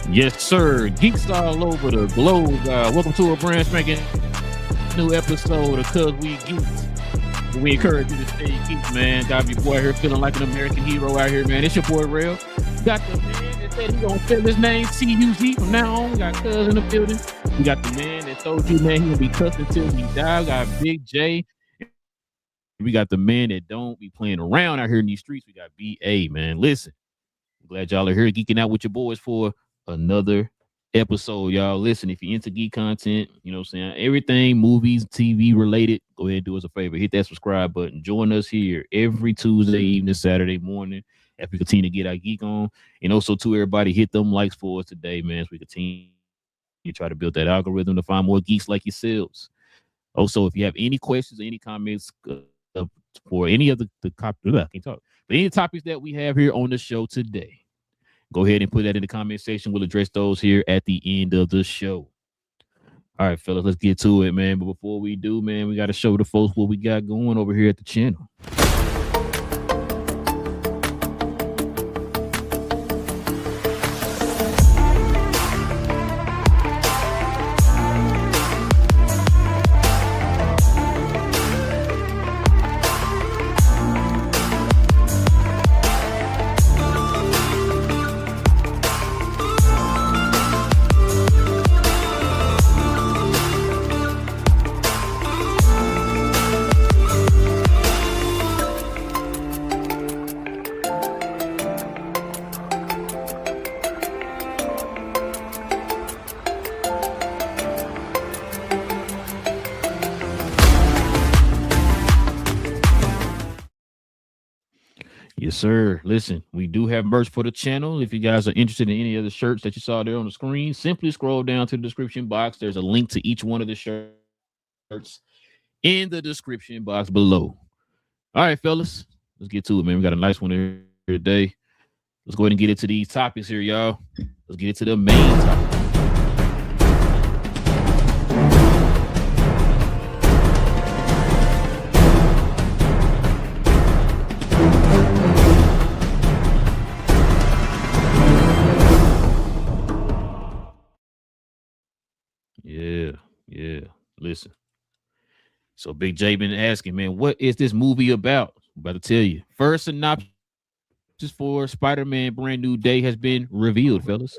Yes, sir. Geeks all over the globe. Welcome to a brand spanking new episode of Cuz We Geek'D. We encourage you to stay geeks, man. Got your boy here feeling like an American hero out here, man. It's your boy Rail. Got the man that said he gonna fill his name CUZ from now on. We got Cuz in the building. We got the man that told you, man, he gonna be cussed until he die. We got Big J. We got the man that don't be playing around out here in these streets. We got BA, man. Listen, I'm glad y'all are here geeking out with your boys for another episode, y'all. Listen, if you're into geek content, you know what I'm saying, everything movies, TV related, go ahead and do us a favor. Hit that subscribe button. Join us here every Tuesday evening, Saturday morning as we continue to get our geek on. And also, to everybody, hit them likes for us today, man, as we continue to try to build that algorithm to find more geeks like yourselves. Also, if you have any questions or any comments for any of the I can't talk, but any topics that we have here on the show today, go ahead and put that in the comment section. We'll address those here at the end of the show. All right, fellas, let's get to it, man. But before we do, man, we got to show the folks what we got going over here at the channel. Yes, sir. Listen, we do have merch for the channel. If you guys are interested in any of the shirts that you saw there on the screen, simply scroll down to the description box. There's a link to each one of the shirts in the description box below. All right, fellas, let's get to it, man. We got a nice one here today. Let's go ahead and get into these topics here, y'all. Let's get into the main topic. Yeah. Listen. So Big J been asking, man, what is this movie about? I'm about to tell you. First synopsis for Spider-Man Brand New Day has been revealed, fellas.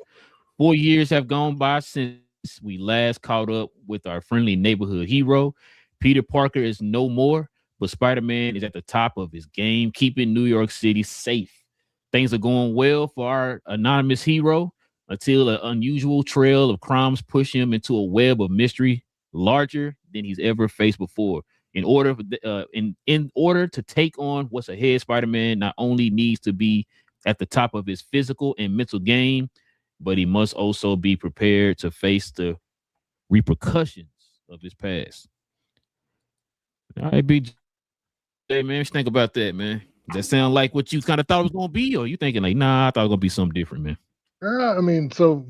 4 years have gone by since we last caught up with our friendly neighborhood hero. Peter Parker is no more, but Spider-Man is at the top of his game, keeping New York City safe. Things are going well for our anonymous hero until an unusual trail of crimes push him into a web of mystery larger than he's ever faced before. In order to take on what's ahead, Spider-Man not only needs to be at the top of his physical and mental game, but he must also be prepared to face the repercussions of his past. All right, BJ, man, what you think about that, man? Does that sound like what you kind of thought it was going to be, or you thinking like, nah, I thought it was going to be something different, man? I mean, so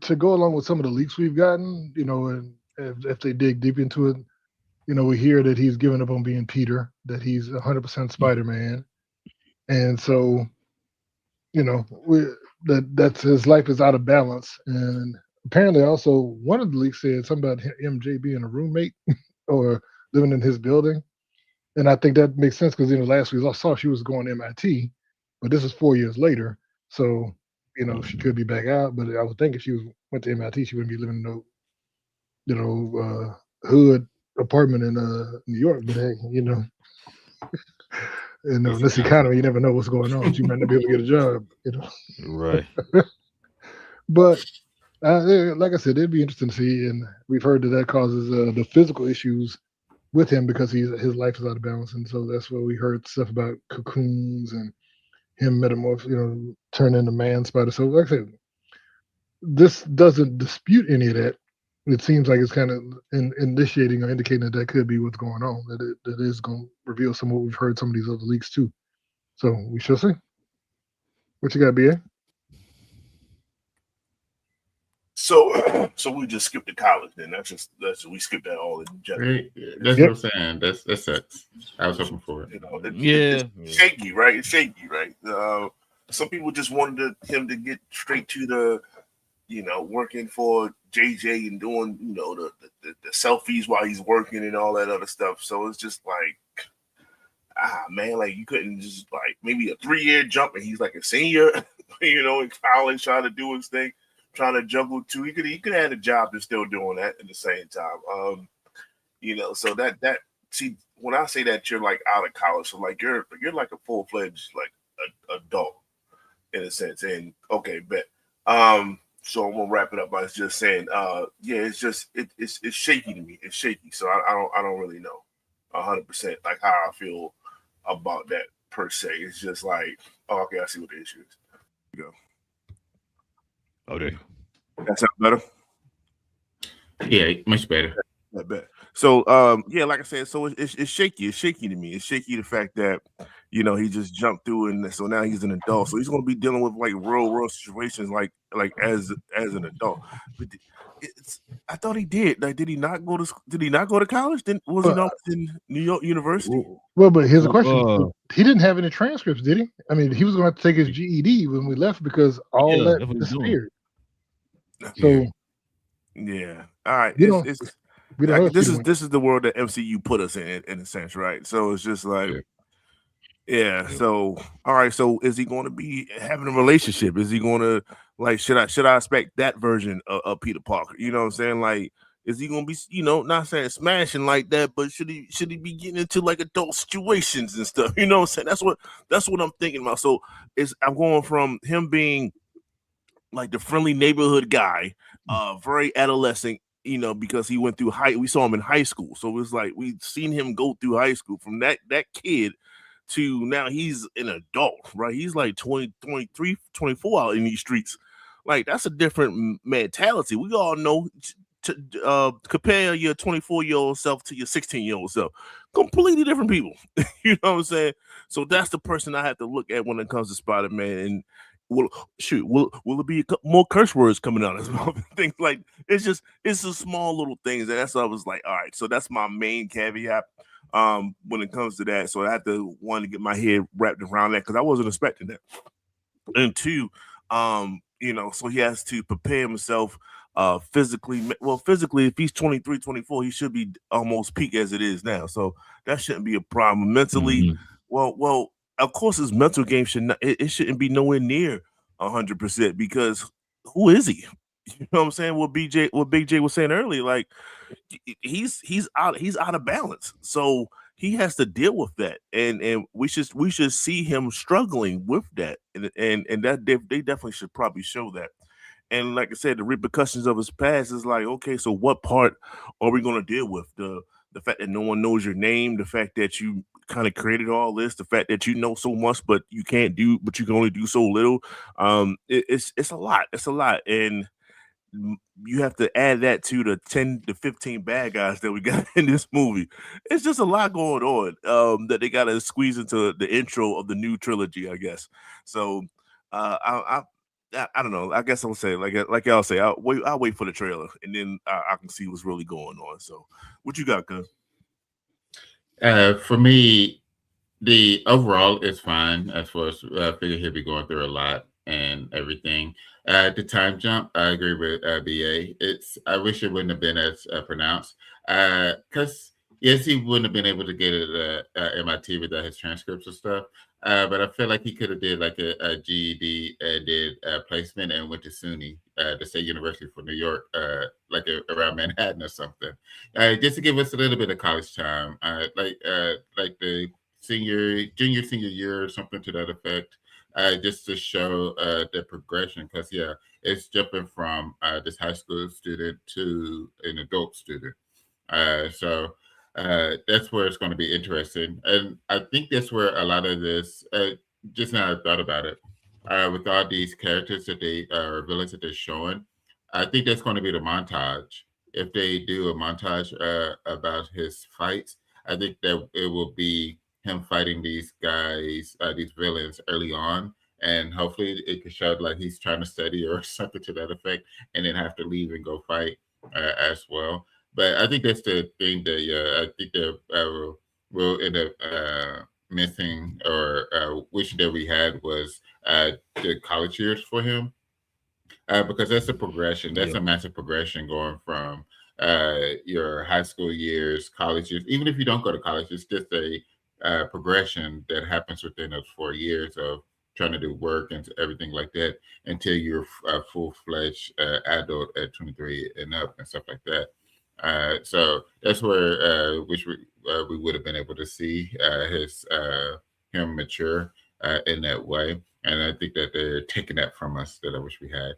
to go along with some of the leaks we've gotten, you know, and if they dig deep into it, you know, we hear that he's given up on being Peter, that he's 100% Spider-Man, and so, you know, that's his life is out of balance. And apparently, also one of the leaks said something about MJ being a roommate or living in his building, and I think that makes sense because last week I saw she was going to MIT, but this is 4 years later, so she could be back out. But I would think if she went to MIT, she wouldn't be living in no hood apartment in New York. But hey, in this economy, you never know what's going on. She might not be able to get a job. Right. But like I said, it'd be interesting to see, and we've heard that causes the physical issues with him because his life is out of balance, and so that's what we heard stuff about cocoons and him turn into man spider. So like I said, this doesn't dispute any of that. It seems like it's kind of initiating or indicating that could be what's going on. That is going to reveal some of what we've heard some of these other leaks too. So we shall see. What you got, BA? So we just skipped the college then. That's we skipped that all in general. Right. That's what I'm saying. That sucks. I was hoping for it. It's shaky, right? It's shaky, right? Some people just wanted him to get straight to working for JJ and doing, the selfies while he's working and all that other stuff. So it's just like, man, like you couldn't just like maybe a 3-year jump and he's like a senior, in college trying to do his thing, trying to juggle two. He could have had a job and still doing that at the same time. So that see, when I say that you're like out of college, so like you're like a full-fledged like adult in a sense. And okay, bet. So I'm gonna wrap it up by just saying, it's just it's shaky to me. It's shaky. So I don't really know 100% like how I feel about that per se. It's just like, okay, I see what the issue is. Here we go. Okay. That sound better? Yeah, much better. I bet. So, like I said, so it's shaky. It's shaky to me. It's shaky the fact that, he just jumped through, and so now he's an adult. So he's going to be dealing with like real world situations, like as an adult. But I thought he did. Like, did he not go to college? Was he not in New York University? Well, but here's a question: he didn't have any transcripts, did he? I mean, he was going to take his GED when we left because all that disappeared. So, yeah. All right. This is the world that MCU put us in a sense, right? So it's just like, So all right. So is he going to be having a relationship? Is he going to like? Should I expect that version of Peter Parker? You know what I'm saying? Like, is he going to be, not saying smashing like that, but should he be getting into like adult situations and stuff? You know what I'm saying? That's what I'm thinking about. So I'm going from him being like the friendly neighborhood guy, very adolescent. Because he went through we saw him in high school. So it was like we've seen him go through high school from that kid to now he's an adult, right? He's like 20, 23, 24 out in these streets. Like that's a different mentality. We all know to compare your 24-year-old self to your 16-year-old self. Completely different people. You know what I'm saying? So that's the person I have to look at when it comes to Spider-Man. And will it be more curse words coming out as well? Things like it's the small little things, and that's what I was like, all right. So that's my main caveat when it comes to that. So I had to want to get my head wrapped around that because I wasn't expecting that. And two, so he has to prepare himself physically. Well, physically, if he's 23, 24, he should be almost peak as it is now. So that shouldn't be a problem. Mentally, well. Of course, his mental game it shouldn't be nowhere near 100% because who is he? You know what I'm saying? What Big J was saying earlier, like he's out of balance. So he has to deal with that, and we should see him struggling with that, and that they definitely should probably show that. And like I said, the repercussions of his past is like, okay, so what part are we going to deal with? The fact that no one knows your name, the fact that you kind of created all this, the fact that you know so much, but you can only do so little. It's a lot. It's a lot. And you have to add that to the 10 to 15 bad guys that we got in this movie. It's just a lot going on that they got to squeeze into the intro of the new trilogy, I guess. So I don't know. I guess I'll say like y'all say, I'll wait for the trailer and then I can see what's really going on. So what you got, cuz? For me, the overall is fine as far as I figure he'll be going through a lot and everything. The time jump, I agree with BA. I wish it wouldn't have been as pronounced because yes, he wouldn't have been able to get it at MIT without his transcripts and stuff. But I feel like he could have did like a GED and did a placement and went to SUNY, the State University for New York, around Manhattan or something, just to give us a little bit of college time, like the junior, senior year or something to that effect, just to show the progression. Because it's jumping from this high school student to an adult student. So that's where it's going to be interesting. And I think that's where a lot of this, just now I thought about it, with all these characters that or villains that they're showing, I think that's going to be the montage. If they do a montage about his fights, I think that it will be him fighting these guys, these villains early on. And hopefully it could show like he's trying to study or something to that effect and then have to leave and go fight as well. But I think that's the thing that I think that we'll end up missing or wishing that we had was the college years for him. because that's a progression. That's a massive progression going from your high school years, college years. Even if you don't go to college, it's just a progression that happens within those 4 years of trying to do work and everything like that until you're a full-fledged adult at 23 and up and stuff like that. So that's where we would have been able to see him mature in that way, and I think that they're taking that from us that I wish we had.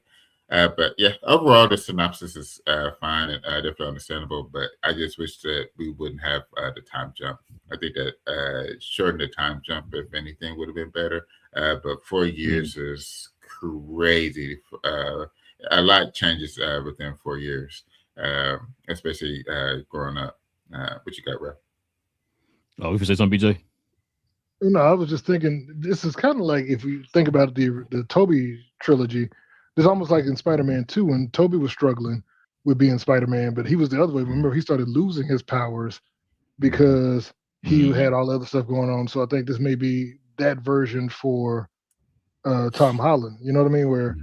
But yeah, overall the synopsis is fine and definitely understandable. But I just wish that we wouldn't have the time jump. I think that shorten the time jump, if anything, would have been better. But 4 years is crazy. A lot changes within 4 years, especially growing up. What you got, Ralph? Oh, we can say something, BJ. I was just thinking this is kind of like if you think about the Toby trilogy. It's almost like in Spider-Man 2 when Toby was struggling with being Spider-Man, but he was the other way. Remember, he started losing his powers because he had all the other stuff going on. So I think this may be that version for Tom Holland. You know what I mean? Where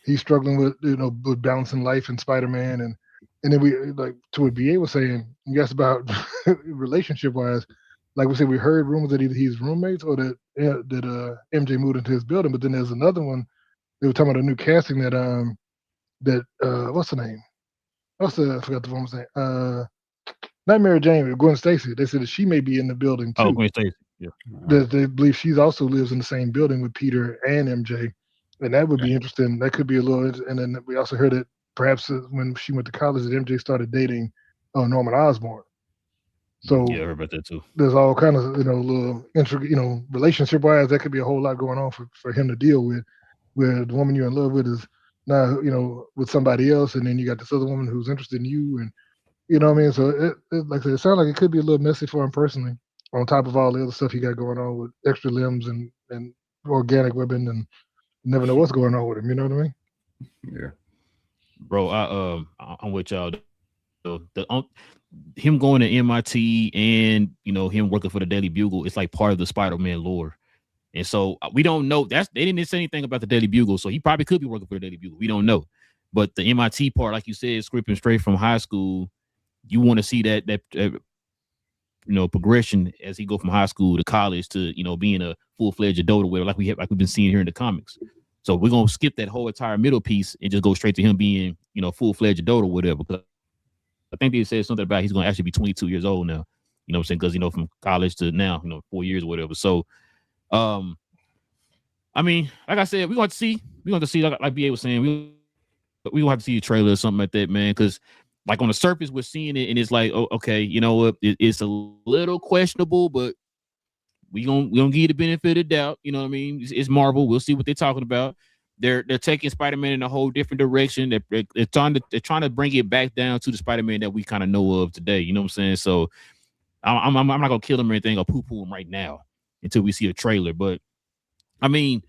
he's struggling with with balancing life and Spider-Man, and then we like to what BA was saying. You guess about relationship wise. Like we said, we heard rumors that either he's roommates or that MJ moved into his building. But then there's another one. They were talking about a new casting that what's the name? I forgot the woman's name. Not Mary Jane, but Gwen Stacy. They said that she may be in the building too. Oh, Gwen Stacy. Yeah. They believe she also lives in the same building with Peter and MJ, and that would be interesting. That could be a little. And then we also heard that perhaps when she went to college, that MJ started dating Norman Osborn. So yeah, I heard about that too. There's all kind of little relationship wise, that could be a whole lot going on for him to deal with. Where the woman you're in love with is now, with somebody else, and then you got this other woman who's interested in you, and you know what I mean. So it like I said, it sounds like it could be a little messy for him personally. On top of all the other stuff he got going on with extra limbs and organic women, and you never know what's going on with him. You know what I mean? Yeah, bro. I'm with y'all. Him going to MIT and him working for the Daily Bugle, it's like part of the Spider-Man lore. And so we don't know. They didn't say anything about the Daily Bugle, so he probably could be working for the Daily Bugle. We don't know. But the MIT part, like you said, scripting straight from high school, you want to see that progression as he go from high school to college to being a full-fledged adult or whatever, like we've been seeing here in the comics. So we're gonna skip that whole entire middle piece and just go straight to him being full-fledged adult or whatever. Because I think they said something about he's gonna actually be 22 years old now. You know what I'm saying? Because from college to now, 4 years or whatever. So. I mean, like I said, we're going to see. We're going to see, like BA was saying, we gonna have to see a trailer or something like that, man. Because like on the surface, we're seeing it, and it's like, oh, okay, you know what? It's a little questionable, but we gonna give you the benefit of the doubt. You know what I mean? It's Marvel. We'll see what they're talking about. They're taking Spider-Man in a whole different direction. They're trying to bring it back down to the Spider-Man that we kind of know of today. You know what I'm saying? So I'm not gonna kill him or anything or poo-poo him right now until we see a trailer. But I mean,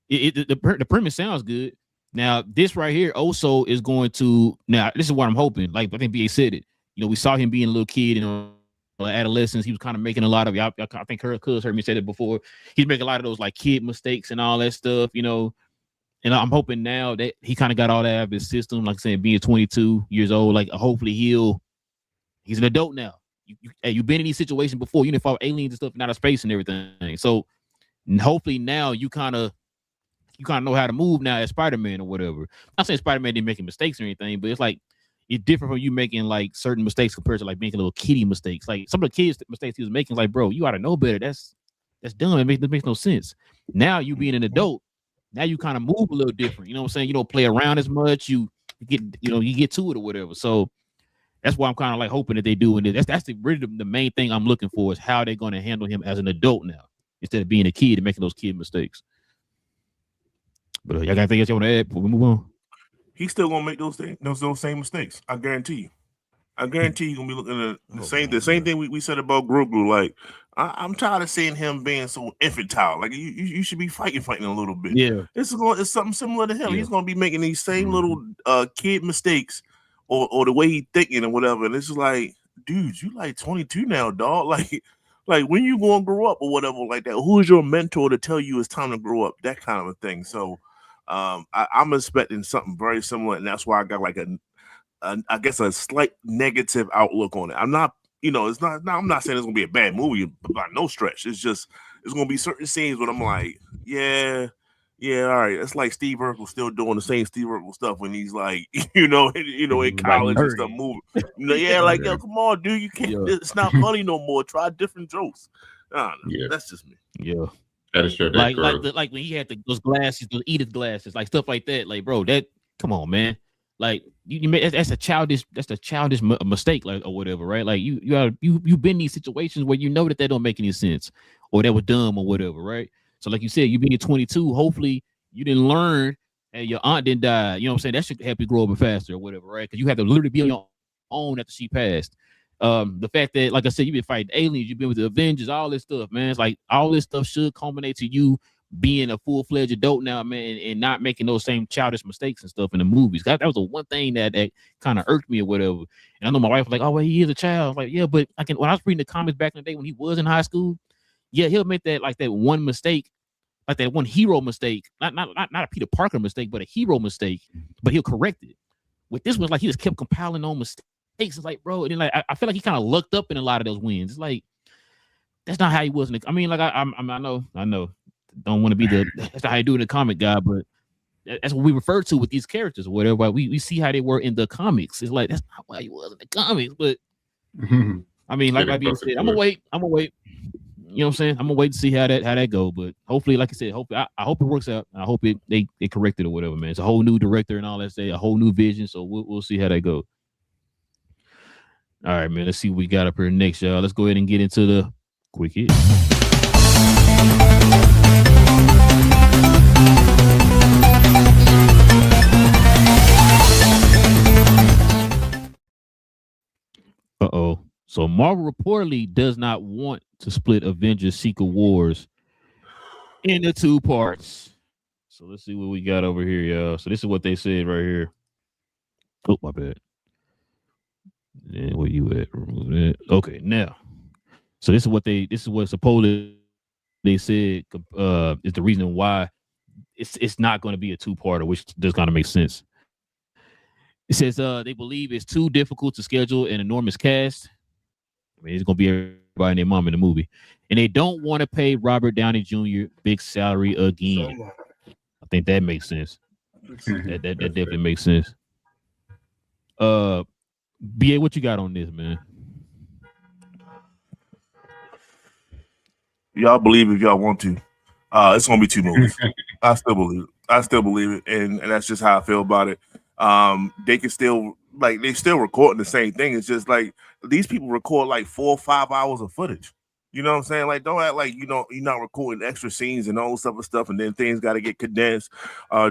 the premise sounds good. Now, this right here also is going to. Now, this is what I'm hoping. Like I think BA said it. We saw him being a little kid in adolescence. He was kind of making a lot of. I think Cuz heard me say that before. He's making a lot of those like kid mistakes and all that stuff. And I'm hoping now that he kind of got all that out of his system. Like I said, being 22 years old, like hopefully he's an adult now. You've been in these situations before. You fought aliens and stuff in outer space and everything. So hopefully now you kind of know how to move now as Spider-Man or whatever. I'm not saying Spider-Man didn't make mistakes or anything, but it's like it's different from you making like certain mistakes compared to like making little kiddie mistakes. Like some of the kids' mistakes he was making, like, bro, you ought to know better. That's dumb. It makes no sense. Now you being an adult, now you kind of move a little different. You know what I'm saying? You don't play around as much. You get to it or whatever. So that's why I'm kind of like hoping that they do. And that's really the main thing I'm looking for is how they're going to handle him as an adult now instead of being a kid and making those kid mistakes. But y'all got anything else you want to add before we move on? He's still gonna make those same mistakes. I guarantee you. You're gonna be looking at the same thing we said about Grogu. Like I'm tired of seeing him being so infantile. Like you should be fighting a little bit. Yeah, it's something similar to him. Yeah. He's gonna be making these same little kid mistakes or the way he thinking or whatever. And it's just like, dude, you like 22 now, dog. Like when you gonna grow up or whatever like that. Who is your mentor to tell you it's time to grow up? That kind of a thing. So I'm expecting something very similar, and that's why I got like I guess a slight negative outlook on it. I'm not, it's not. I'm not saying it's gonna be a bad movie by no stretch. It's just it's gonna be certain scenes where I'm like, yeah, all right. It's like Steve Urkel still doing the same Steve Urkel stuff when he's like, in college and stuff. Moving, yeah, like yo, come on, dude, you can't. Yeah. It's not funny no more. Try different jokes. I don't know. Yeah. That's just me. Yeah. That is true. Like when he had those glasses, those Edith glasses, like stuff like that. Like, bro, come on, man. Like that's a childish mistake, like, or whatever, right? Like you've been in these situations where you know that don't make any sense, or that was dumb or whatever, right? So like you said, you being 22, hopefully you didn't learn and your aunt didn't die. You know what I'm saying? That should help you grow up faster or whatever, right? Because you have to literally be on your own after she passed. The fact that, like I said, you've been fighting aliens, you've been with the Avengers, all this stuff, man. It's like all this stuff should culminate to you being a full-fledged adult now, man, and not making those same childish mistakes and stuff in the movies. That was the one thing that kind of irked me or whatever. And I know my wife was like, "Oh, well, he is a child." I was like, yeah, but when I was reading the comics back in the day when he was in high school, yeah, he'll make that one mistake, like that one hero mistake, not a Peter Parker mistake, but a hero mistake, but he'll correct it. With this one, like he just kept compiling on mistakes. It's like, bro, and then like I feel like he kind of lucked up in a lot of those wins. It's like that's not how he was. I mean, like I know, don't want to be that's not how you do it in the comic guy, but that's what we refer to with these characters or whatever. We see how they were in the comics. It's like that's not how he was in the comics, but I mean, like being said, I'm gonna wait. You know what I'm saying? I'm gonna wait to see how that go. But hopefully, like I said, I hope it works out. I hope they correct it or whatever, man. It's a whole new director and all that, a whole new vision. So we'll see how that goes. All right, man. Let's see what we got up here next, y'all. Let's go ahead and get into the quick hit. Uh-oh. So Marvel reportedly does not want to split Avengers Secret Wars into two parts. So let's see what we got over here, y'all. So this is what they said right here. Oh, my bad. And where you at? Remove that. Okay, now. So this is what supposedly they said is the reason why it's not going to be a two-parter, which does kind of make sense. It says they believe it's too difficult to schedule an enormous cast. I mean, it's going to be everybody and their mom in the movie. And they don't want to pay Robert Downey Jr. big salary again. I think that makes sense. That definitely makes sense. BA, what you got on this, man? Y'all believe if y'all want to. It's gonna be two movies. I still believe it. And that's just how I feel about it. They can still they still recording the same thing. It's just like these people record like 4 or 5 hours of footage. You know what I'm saying? Like, don't act like you're not recording extra scenes and all this other stuff, and then things got to get condensed,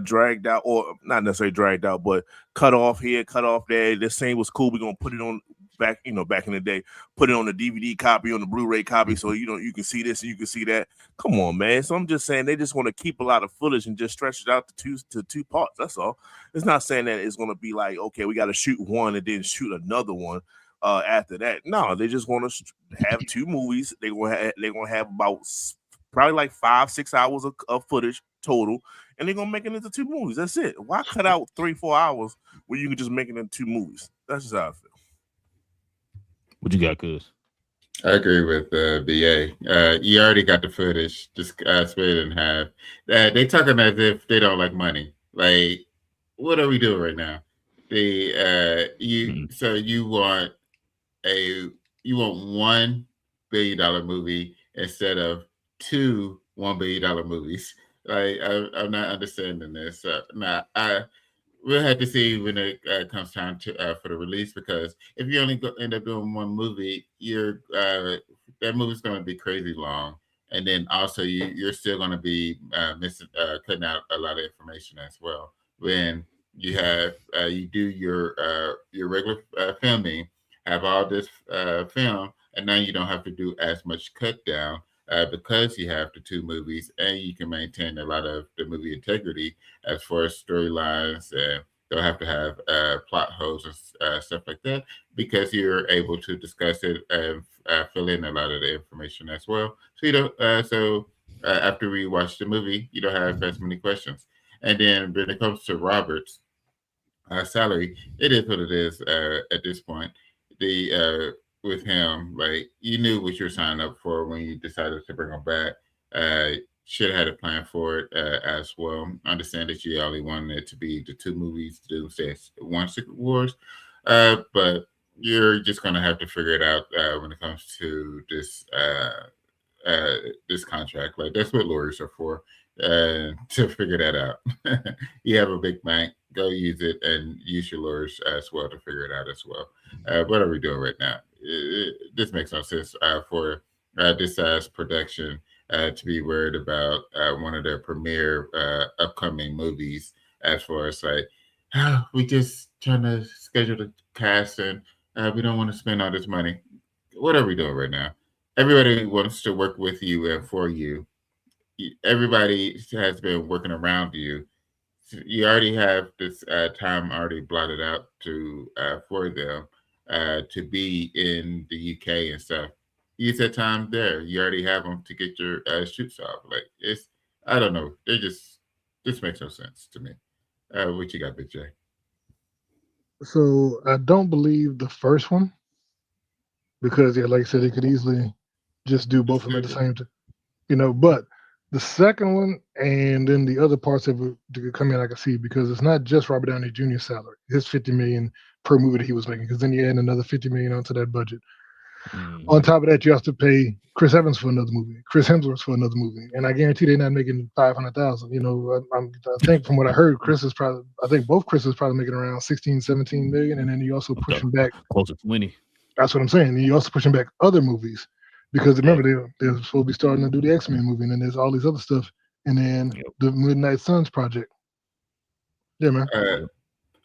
dragged out, or not necessarily dragged out, but cut off here, cut off there. This scene was cool. We're gonna put it on back in the day, put it on the DVD copy, on the Blu-ray copy, so you can see this and you can see that. Come on, man. So I'm just saying they just want to keep a lot of footage and just stretch it out to two parts. That's all. It's not saying that it's gonna be like, okay, we got to shoot one and then shoot another one. After that, no, they just want to have two movies. They're gonna have about probably like 5-6 hours of footage total, and they're gonna make it into two movies. That's it. Why cut out 3-4 hours when you can just make it into two movies? That's just how I feel. What you got, Cuz? I agree with BA. You already got the footage. Just split it in half. They talking as if they don't like money. Like, what are we doing right now? So you want $1 billion movie instead of two $1 billion movies. Like I'm not understanding this. Now we'll have to see when it comes time to for the release, because if you only end up doing one movie, that movie's going to be crazy long, and then also you're still going to be cutting out a lot of information as well. When you have you do your regular filming, have all this film, and now you don't have to do as much cut down because you have the two movies, and you can maintain a lot of the movie integrity as far as storylines, and don't have to have plot holes and stuff like that, because you're able to discuss it and fill in a lot of the information as well. So after we watch the movie, you don't have as many questions. And then when it comes to Robert's salary, it is what it is at this point. The with him, like you knew what you were signing up for when you decided to bring him back. Should have had a plan for it as well. Understand that you only wanted it to be the 2 movies, Doomsday, one Secret Wars, but you're just gonna have to figure it out when it comes to this contract. Like that's what lawyers are for, to figure that out. You have a big bank, go use it and use your lawyers as well to figure it out as well. What are we doing right now? This makes no sense for this size production to be worried about one of their premier upcoming movies as far as like, we just trying to schedule the cast and we don't want to spend all this money. What are we doing right now? Everybody wants to work with you and for you. Everybody has been working around you. You already have this time already blotted out to for them to be in the UK and stuff. Use that time there. You already have them to get your shoots off. Like it's, I don't know. This makes no sense to me. What you got, Big J? So I don't believe the first one because, yeah, like I said, they could easily just do both of them at the same time, But the second one and then the other parts of it could come in, I can see, because it's not just Robert Downey Jr.'s salary, his $50 million per movie that he was making, because then you add another $50 million onto that budget. On top of that, you have to pay Chris Evans for another movie, Chris Hemsworth for another movie, and I guarantee they're not making 500,000. I think from what I heard, I think both Chris is probably making around 16, 17 million, and then you also pushing back close to 20. That's what I'm saying. And you also pushing back other movies because remember they're supposed to be starting to do the X-Men movie, and then there's all these other stuff, and then the Midnight Suns project. Yeah, man.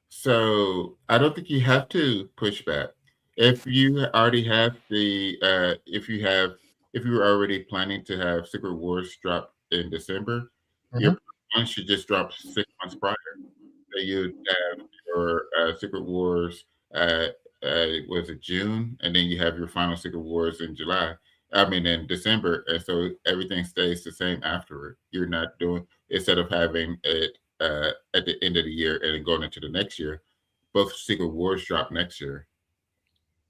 So I don't think you have to push back. If you already have if you were already planning to have Secret Wars drop in December, your one should just drop 6 months prior. So you have your Secret Wars, was it June, and then you have your final Secret Wars in in December, and so everything stays the same afterward. You're not doing, instead of having it at the end of the year and then going into the next year, both Secret Wars drop next year.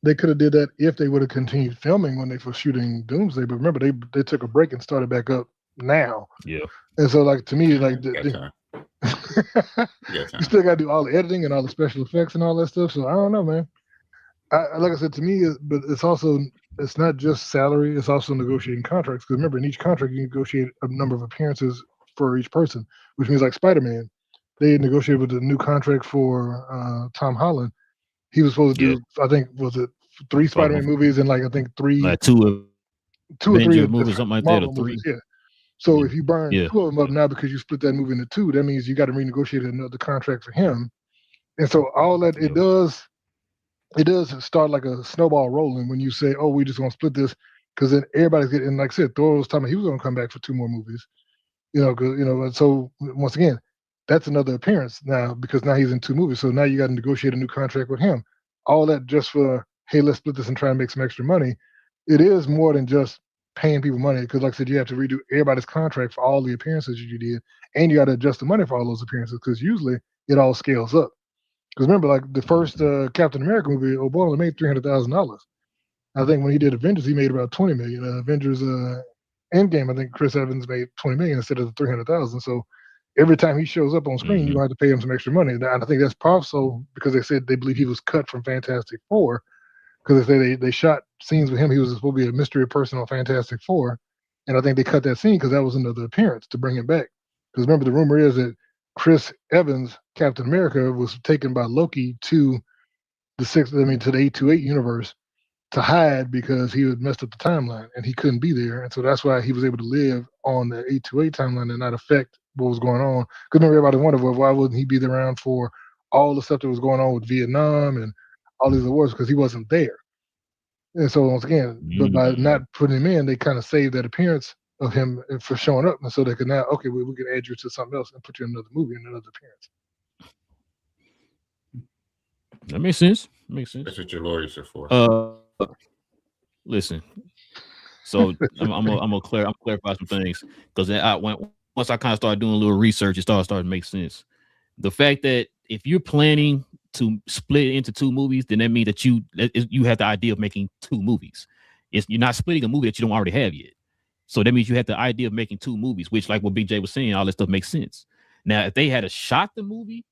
They could have did that if they would have continued filming when they were shooting Doomsday, but remember they took a break and started back up now. Yeah. And so, like, to me, like, you still got to do all the editing and all the special effects and all that stuff. So I don't know, man. Like I said, to me, but it's not just salary; it's also negotiating contracts. Because remember, in each contract, you negotiate a number of appearances for each person, which means like Spider-Man, they negotiated with a new contract for Tom Holland. He was supposed to do, I think, was it 3 Spider-Man movies and I think 3, like two or 3 movies, something like that, or 3. Movies, yeah. So if you burn 2 of them up now because you split that movie into 2, that means you got to renegotiate another contract for him. And so all that it does start like a snowball rolling when you say, "Oh, we just gonna split this," because then everybody's getting. And like I said, Thor was talking about he was gonna come back for 2 more movies. And so once again, that's another appearance now because now he's in 2 movies. So now you got to negotiate a new contract with him. All that just for, hey, let's split this and try and make some extra money. It is more than just paying people money because, like I said, you have to redo everybody's contract for all the appearances you did, and you got to adjust the money for all those appearances because usually it all scales up. Because remember, like the first Captain America movie, Obama made $300,000. I think when he did Avengers, he made about 20 million. Avengers Endgame, I think Chris Evans made 20 million instead of the 300,000. So every time he shows up on screen, you have to pay him some extra money. And I think that's also because they said they believe he was cut from Fantastic Four because they say they shot scenes with him. He was supposed to be a mystery person on Fantastic Four, and I think they cut that scene because that was another appearance to bring him back. Because remember, the rumor is that Chris Evans, Captain America, was taken by Loki to the 828 universe to hide because he had messed up the timeline and he couldn't be there, and so that's why he was able to live on the 828 timeline and not affect what was going on. Because remember, everybody wondered, well, why wouldn't he be around for all the stuff that was going on with Vietnam and all these wars? Because he wasn't there. And so once again, but by not putting him in, they kind of saved that appearance of him for showing up, and so they could now, okay, we can add you to something else and put you in another movie and another appearance. That makes sense. That's what your lawyers are for. Listen. So I'm gonna clarify some things because once I kind of started doing a little research, it started to make sense. The fact that if you're planning to split into two movies, then that means that you have the idea of making two movies. You're not splitting a movie that you don't already have yet. So that means you have the idea of making two movies, which, like what BJ was saying, all this stuff makes sense. Now, if they had a shot the movie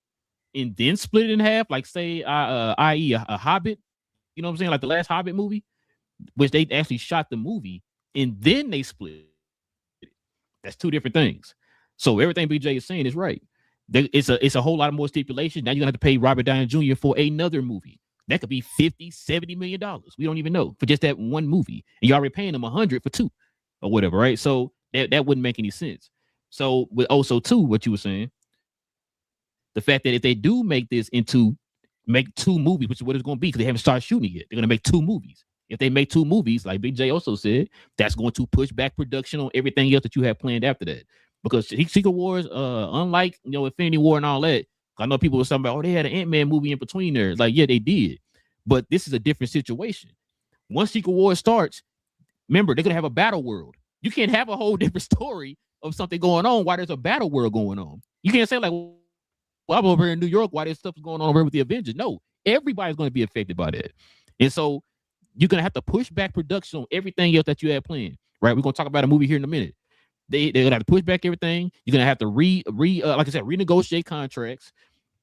and then split it in half, like say, i.e. a Hobbit, you know what I'm saying, like the last Hobbit movie, which they actually shot the movie and then they split it. That's two different things. So everything BJ is saying is right. It's a whole lot of more stipulations. Now you're gonna have to pay Robert Downey Jr. for another movie. That could be $50-70 million. We don't even know for just that one movie. And you're already paying them $100 for two or whatever, right? So that wouldn't make any sense. So with also too, what you were saying, the fact that if they do make two movies, which is what it's going to be, because they haven't started shooting it yet, they're going to make two movies. If they make two movies, like Big J also said, that's going to push back production on everything else that you have planned after that. Because Secret Wars, unlike Infinity War and all that, I know people were talking about, they had an Ant-Man movie in between there. It's like, yeah, they did, but this is a different situation. Once Secret Wars starts, remember they're gonna have a battle world. You can't have a whole different story of something going on while there's a battle world going on. You can't say like, well, I'm over here in New York while this stuff is going on over with the Avengers. No, everybody's going to be affected by that, and so you're gonna have to push back production on everything else that you had planned. Right? We're gonna talk about a movie here in a minute. They're gonna have to push back everything. You're gonna have to like I said, renegotiate contracts.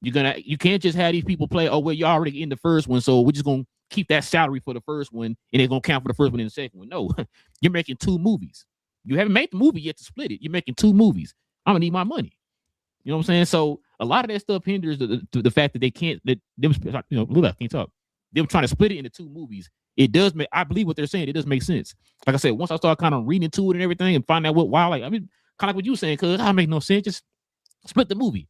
You can't just have these people play, oh well, you're already in the first one, so we're just gonna keep that salary for the first one and they're gonna count for the first one and the second one. No, you're making two movies. You haven't made the movie yet to split it. You're making two movies. I'm gonna need my money. You know what I'm saying? So a lot of that stuff hinders the fact that they can't, that them, I can't talk. Them trying to split it into two movies. It does make, I believe what they're saying, it does make sense. Like I said, once I start kind of reading into it and everything and find out kind of like what you were saying, because that make no sense. Just split the movie.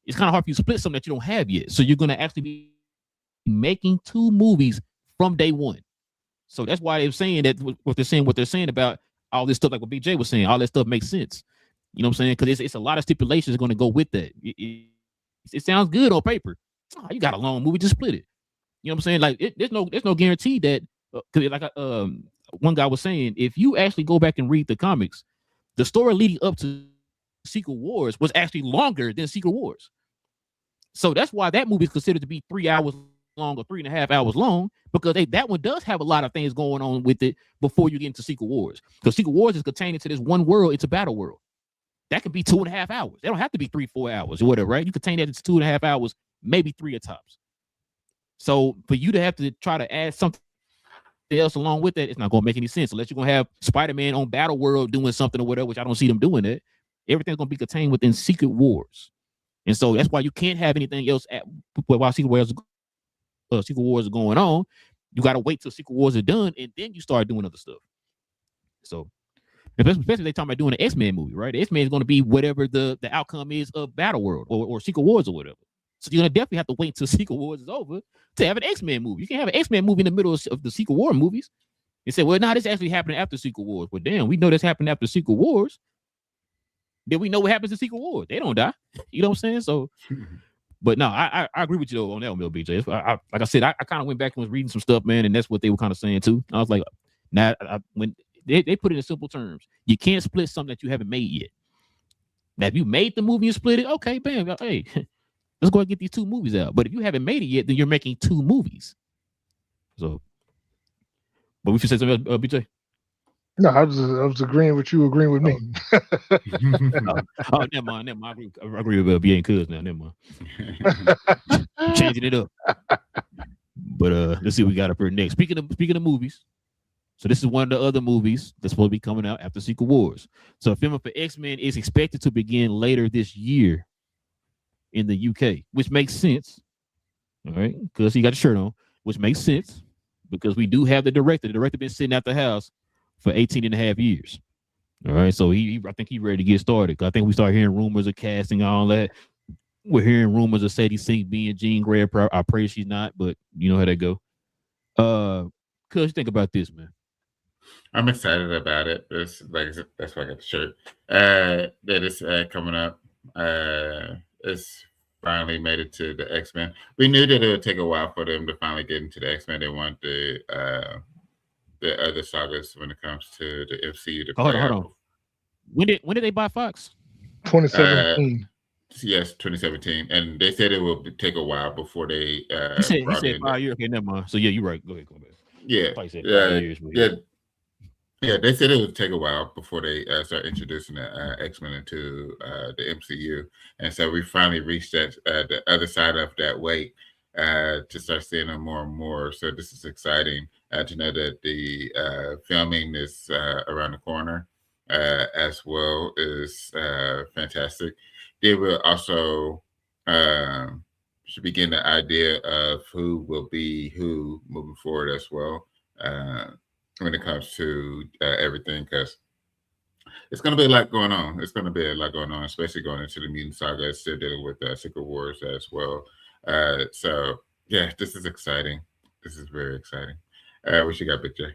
It's kind of hard for you to split something that you don't have yet. So you're going to actually be making two movies from day one. So that's why they're saying that what they're saying about all this stuff, like what BJ was saying, all that stuff makes sense. You know what I'm saying? Because it's a lot of stipulations going to go with that. It sounds good on paper. Oh, you got a long movie, just split it. You know what I'm saying? Like there's no guarantee that because like one guy was saying, if you actually go back and read the comics, the story leading up to Secret Wars was actually longer than Secret Wars. So that's why that movie is considered to be 3 hours long or 3.5 hours long, because that one does have a lot of things going on with it before you get into Secret Wars. Because Secret Wars is contained into this one world, it's a battle world. That could be 2.5 hours. They don't have to be 3-4 hours or whatever, right? You contain that into 2.5 hours, maybe 3 at tops. So for you to have to try to add something else along with that, it's not going to make any sense unless you're going to have Spider-Man on Battle World doing something or whatever, which I don't see them doing that. Everything's going to be contained within Secret Wars. And so that's why you can't have anything else while Secret Wars are going on. You got to wait till Secret Wars are done, and then you start doing other stuff. So, especially if they talking about doing an X-Men movie, right? The X-Men is going to be whatever the outcome is of Battle World or Secret Wars or whatever. So you're going to definitely have to wait until Secret Wars is over to have an X-Men movie. You can't have an X-Men movie in the middle of the Secret War movies and say, well, this actually happened after Secret Wars. Well, damn, we know this happened after Secret Wars. Then we know what happens in Secret Wars. They don't die. You know what I'm saying? So, but no, I agree with you though on that one, BJ. Like I said, I kind of went back and was reading some stuff, man, and that's what they were kind of saying too. I was like, now when they put it in simple terms, you can't split something that you haven't made yet. Now, if you made the movie and split it, okay, bam, hey, let's go and get these two movies out. But if you haven't made it yet, then you're making two movies. So, but we should say something else, BJ. No, I was agreeing with you, agreeing with me. Never mind. I agree with BA and Cuz now. Never mind. Changing it up. But let's see what we got up here next. Speaking of movies, so this is one of the other movies that's supposed to be coming out after Secret Wars. So filming for X-Men is expected to begin later this year in the UK, which makes sense. All right, because he got a shirt on, which makes sense because we do have the director. The director been sitting at the house for 18.5 years. All right, so I think he's ready to get started. I think we start hearing rumors of casting and all that. We're hearing rumors of Sadie Sink being Jean Grey. I pray she's not, but you know how that go. Cuz, think about this, man. I'm excited about it. That's why I got the shirt. That is coming up. It's finally made it to the X-Men. We knew that it would take a while for them to finally get into the X-Men. They want the other sagas when it comes to the MCU. Hold on. When did they buy Fox? 2017. Yes, 2017, and they said it will take a while before they He said 5 years. Okay, never mind. So yeah, you're right. Go ahead. Yeah, Probably said 5 years. But yeah. They said it would take a while before they start introducing the X-Men into the MCU, and so we finally reached that the other side of that wait to start seeing them more and more. So this is exciting to know that the filming is around the corner as well is fantastic. They will also should begin the idea of who will be who moving forward as well when it comes to everything, because it's going to be a lot going on. It's going to be a lot going on, especially going into the mutant saga, still dealing with Secret Wars as well. So yeah, this is exciting. This is very exciting. What you got, Big J?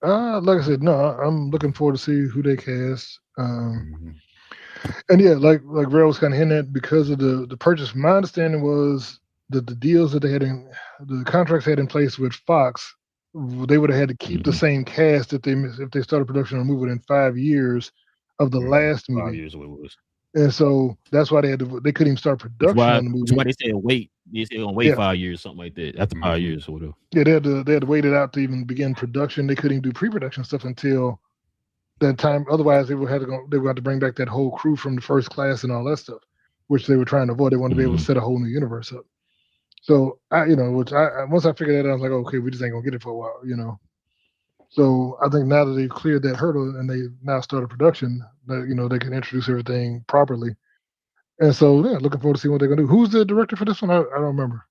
Like I said, no, I'm looking forward to see who they cast. And yeah, like Ray was kind of hinting at, because of the purchase. My understanding was that the deals that they had the contracts had in place with Fox, they would have had to keep the same cast if they started production on a movie within 5 years of the last movie. 5 years, what it was. And so that's why they couldn't even start production on the movie. That's why they said wait. They said gonna wait 5 years, something like that. After 5 years or whatever. Yeah, they had to wait it out to even begin production. They couldn't even do pre-production stuff until that time. Otherwise, they would have to bring back that whole crew from the First Class and all that stuff, which they were trying to avoid. They wanted to be able to set a whole new universe up. So once I figured that out, I was like, okay, we just ain't gonna get it for a while, So I think now that they've cleared that hurdle and they now started production, that they can introduce everything properly. And so yeah, looking forward to seeing what they're gonna do. Who's the director for this one? I don't remember.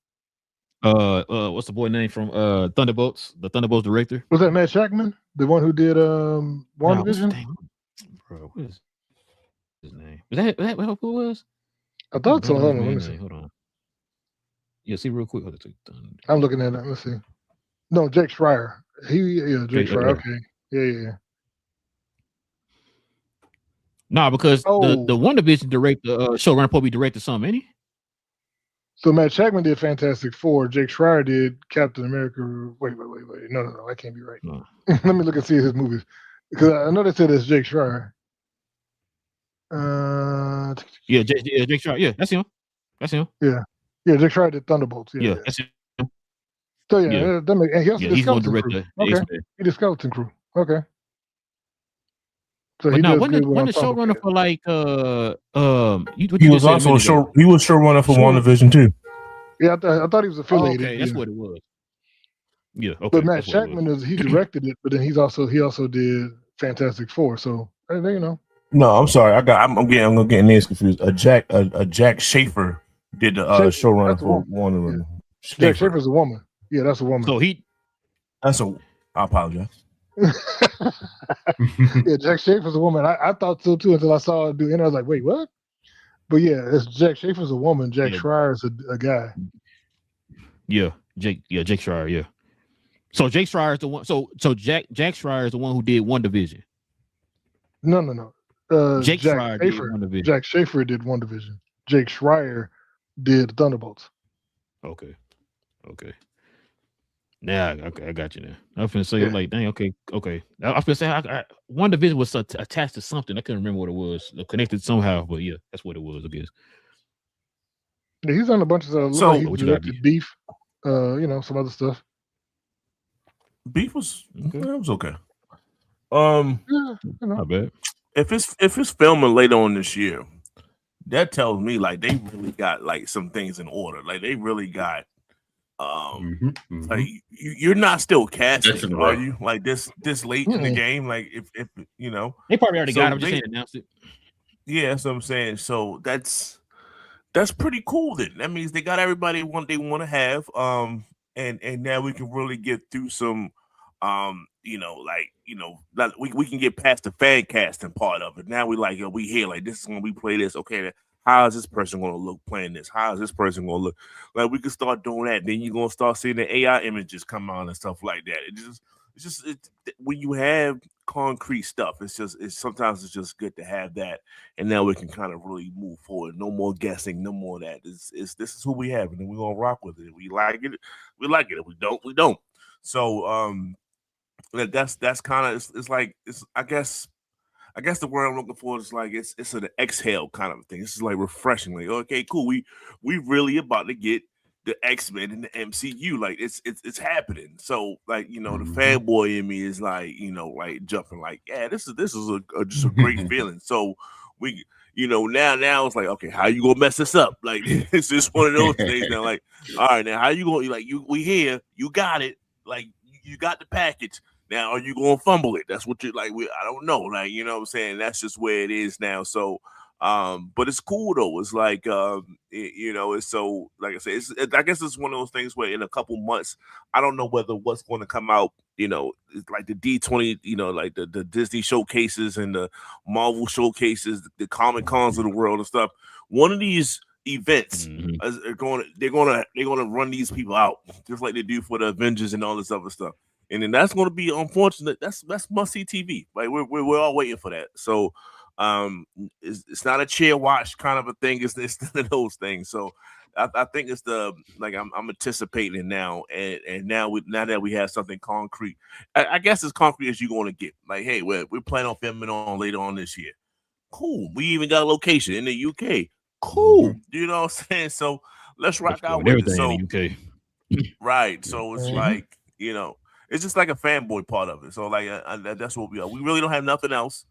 What's the boy name from Thunderbolts? The Thunderbolts director? Was that Matt Shackman, the one who did WandaVision? Bro, what is his name? Was that who it was? I thought so. Hold on, let me see. Hold on. Yeah, see real quick. I'm looking at it. Let's see. No, Jake Schreier. Jake Schreier. Okay. Yeah. Nah, because the WandaVision director, showrunner probably directed something, ain't he? So Matt Shackman did Fantastic Four. Jake Schreier did Captain America. Wait. No, that can't be right. No. Let me look and see his movies, because I know they said it's Jake Schreier. Jake Schreier. Yeah, that's him. Yeah, Jake Schreier did Thunderbolts. Yeah, that's him. So and he also did he's going to Skeleton direct Crew. the Okay, he did Skeleton Crew. Okay. So but now, when the showrunner for like he was also showrunner for WandaVision too. Yeah, I thought he was affiliated. Okay, that's what it was. Yeah, okay. But Matt Shackman he directed it, but then he also did Fantastic Four. So No, I'm sorry, I'm getting names confused. Jack Schaefer did the showrunner for WandaVision. Yeah. Jack Schaefer's a woman. Yeah, that's a woman. So I apologize. Yeah, Jack Schaefer's a woman. I thought so too until I saw her do it. And I was like, wait, what? But yeah, it's Jack Schaefer's a woman. Jack Schreier's a guy. Yeah, Jake Schreier. Yeah. So Jake Schreier is the one. So Jack Schreier is the one who did WandaVision. No. Jack Schreier did WandaVision. Jack Schaefer did WandaVision. Jake Schreier did Thunderbolts. Okay. Now, I got you now. I was gonna say like, dang, okay. I was gonna say WandaVision was attached to something. I couldn't remember what it was. Connected somehow, but yeah, that's what it was, I guess. Yeah, he's done a bunch of stuff. So he directed Beef, some other stuff. Beef was okay. Not bad. If it's filming later on this year, that tells me like they really got like some things in order. Like they really got like you're not still casting, are you? Like this late in the game, like if they probably already got him. Just ain't announced it. Yeah, that's what I'm saying. So that's pretty cool. Then that means they got everybody they want to have. And now we can really get through some, we can get past the fan casting part of it. Now we we hear like this is when we play this. Okay, how is this person going to look playing this? How is this person going to look? Like we can start doing that. Then you're going to start seeing the AI images come on and stuff like that. It's just when you have concrete stuff, sometimes it's just good to have that. And now we can kind of really move forward. No more guessing, no more of that. This is who we have, and then we're gonna rock with it. If we like it, we like it. If we don't, we don't. So that's kind of it's I guess I guess the word I'm looking for is like it's an exhale kind of thing. This is like refreshing. Like, okay, cool. We really about to get the X-Men in the MCU. Like it's happening. So like, the fanboy in me is like, like jumping like, yeah, this is just a great feeling. So we now it's like, okay, how you gonna mess this up? Like it's just one of those things now. Like, all right, now how you gonna we here, you got it, like you got the package. Now are you gonna fumble it? That's what you're like. I don't know. Like, you know what I'm saying? That's just where it is now. So but it's cool though. It's like it's so, like I said, I guess it's one of those things where in a couple months, I don't know whether what's going to come out, it's like the D20, like the Disney showcases and the Marvel showcases, the Comic Cons of the world and stuff. One of these events they're gonna run these people out just like they do for the Avengers and all this other stuff. And then that's going to be unfortunate. That's must see TV. Like we're all waiting for that. So it's not a chair watch kind of a thing. It's none of those things. So I think it's I'm anticipating now, and now that we have something concrete, I guess as concrete as you're going to get. Like, hey, we're planning on filming on later on this year. Cool. We even got a location in the UK. Cool. You know what I'm saying? So let's rock out with it. So in the UK. Right. So it's like, it's just like a fanboy part of it. So like that's what we are. We really don't have nothing else.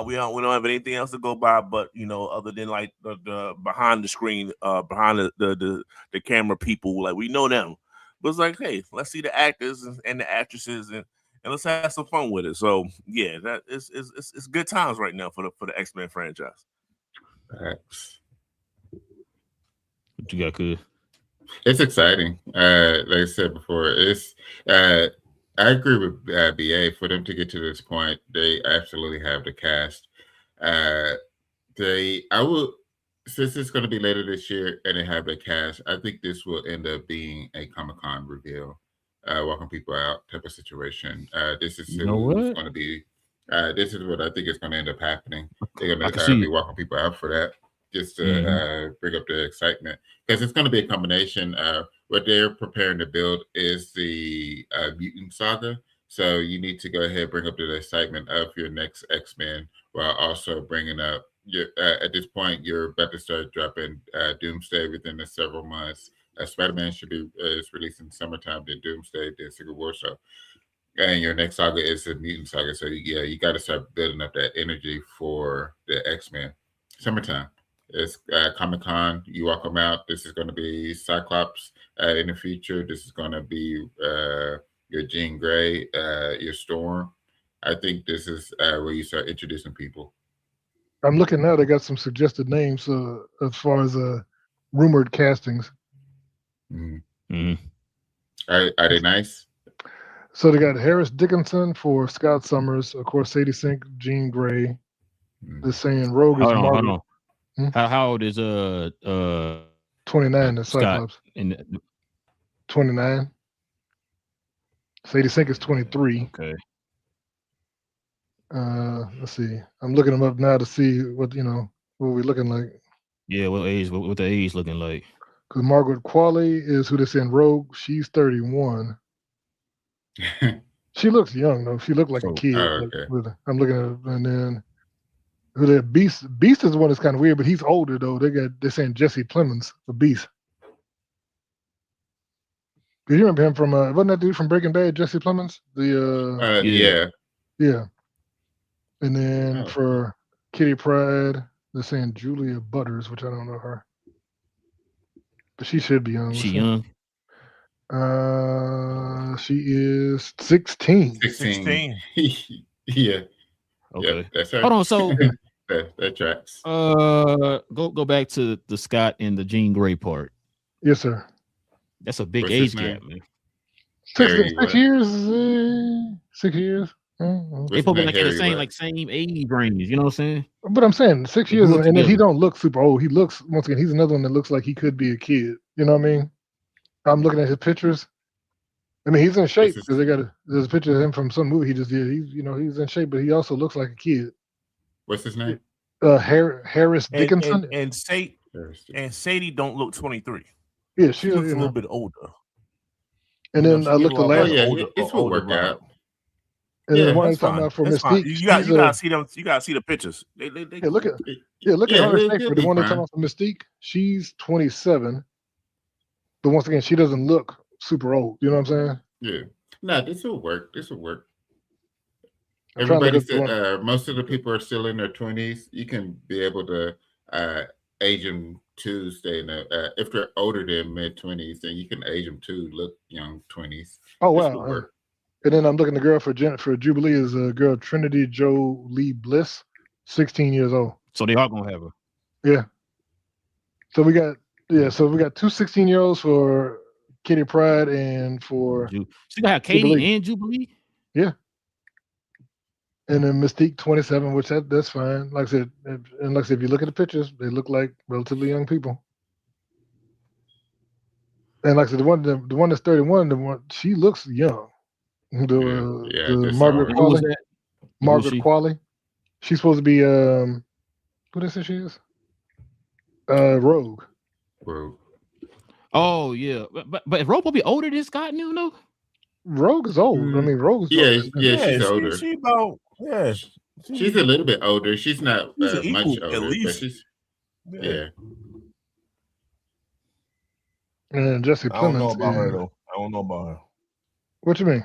We don't have anything else to go by, but other than like the behind the screen, behind the camera people, like we know them. But it's like, hey, let's see the actors and the actresses and let's have some fun with it. So yeah, that it's good times right now for the X-Men franchise. Thanks. What you got, Good? It's exciting. Like I said before, it's I agree with BA. For them to get to this point, they absolutely have the cast. Since it's going to be later this year and they have the cast, I think this will end up being a Comic-Con reveal, walking people out type of situation. This is going to be. This is what I think is going to end up happening. They're going to be walking people out for that, just to bring up the excitement, because it's going to be a combination. What they're preparing to build is the mutant saga. So you need to go ahead and bring up the excitement of your next X-Men while also bringing up at this point, you're about to start dropping Doomsday within the several months. Spider-Man should be is released in summertime, then Doomsday, then Secret War. So, and your next saga is the mutant saga. So yeah, you got to start building up that energy for the X-Men. Summertime. It's Comic-Con. You walk them out. This is going to be Cyclops in the future. This is going to be your Jean Grey, your Storm. I think this is where you start introducing people. I'm looking now. They got some suggested names as far as rumored castings. Mm-hmm. Are they nice? So they got Harris Dickinson for Scott Summers, of course. Sadie Sink, Jean Grey. They're saying Rogue is Margaret. Hold on. How old is 29? The Cyclops. 29. Sadie Sink is 23. Okay. Let's see. I'm looking them up now to see what we're looking like. Yeah, what the age looking like? Because Margaret Qualley is who they saying Rogue. She's 31. She looks young though. She looked like a kid. Okay. I'm looking at it, and then who that Beast? Beast is the one that's kind of weird, but he's older though. They're saying Jesse Plemons for Beast. Do you remember him from wasn't that dude from Breaking Bad, Jesse Plemons? Yeah. And then for Kitty Pryde, they're saying Julia Butters, which I don't know her, but she should be young. She young? She is 16. 16. Yeah. Okay. Yep, that's right. Hold on. So that tracks. Go back to the Scott and the Jean Grey part. Yes, sir. That's a big age gap, man. 6 years. 6 years. They probably like in the same age range. You know what I'm saying? But I'm saying 6 years, and if he don't look super old, he looks once again. He's another one that looks like he could be a kid. You know what I mean? I'm looking at his pictures. I mean, he's in shape because there's a picture of him from some movie he just did. He's in shape, but he also looks like a kid. What's his name? Harris Dickinson. And Sadie don't look 23. Yeah, she looks a little bit older. And then I looked the last. It will work out. And then the one that's they're talking fine. about for That's fine. Mystique, You gotta she's see them. You gotta see the pictures. They look at Yeah, her he'll Schaefer, the be one they're fine. talking about for Mystique. She's 27, but once again, she doesn't look super old. You know what I'm saying? Yeah. No, this will work. This will work. I'm trying to Everybody look at the said one. most of the people are still in their 20s. You can be able to age them to stay in the if they're older than mid 20s, then you can age them to look young 20s. Oh This wow! will work. And then I'm looking. The girl for Jubilee is a girl Trinity Jo Lee Bliss, 16 years old. So they are gonna have her. Yeah. So we got two 16-year-olds for Kitty Pryde and for She gonna have Katie Jubilee. and Jubilee. Yeah. And then Mystique 27, which that's fine. Like I said, and like I said, if you look at the pictures, they look like relatively young people. And like I said, the one that's 31, she looks young. The Margaret Who was Qualley. that? Margaret Qualley. She's supposed to be who they say she is? Rogue. Rogue. Oh yeah, but Rogue will be older than Scott New, no? Rogue is old. I mean, Rogue is she's older. She about she's a little bit older. She's not she's much equal, older, at least. but she's yeah. And Jesse I don't know Plemons. about her though. I don't know about her. What you mean?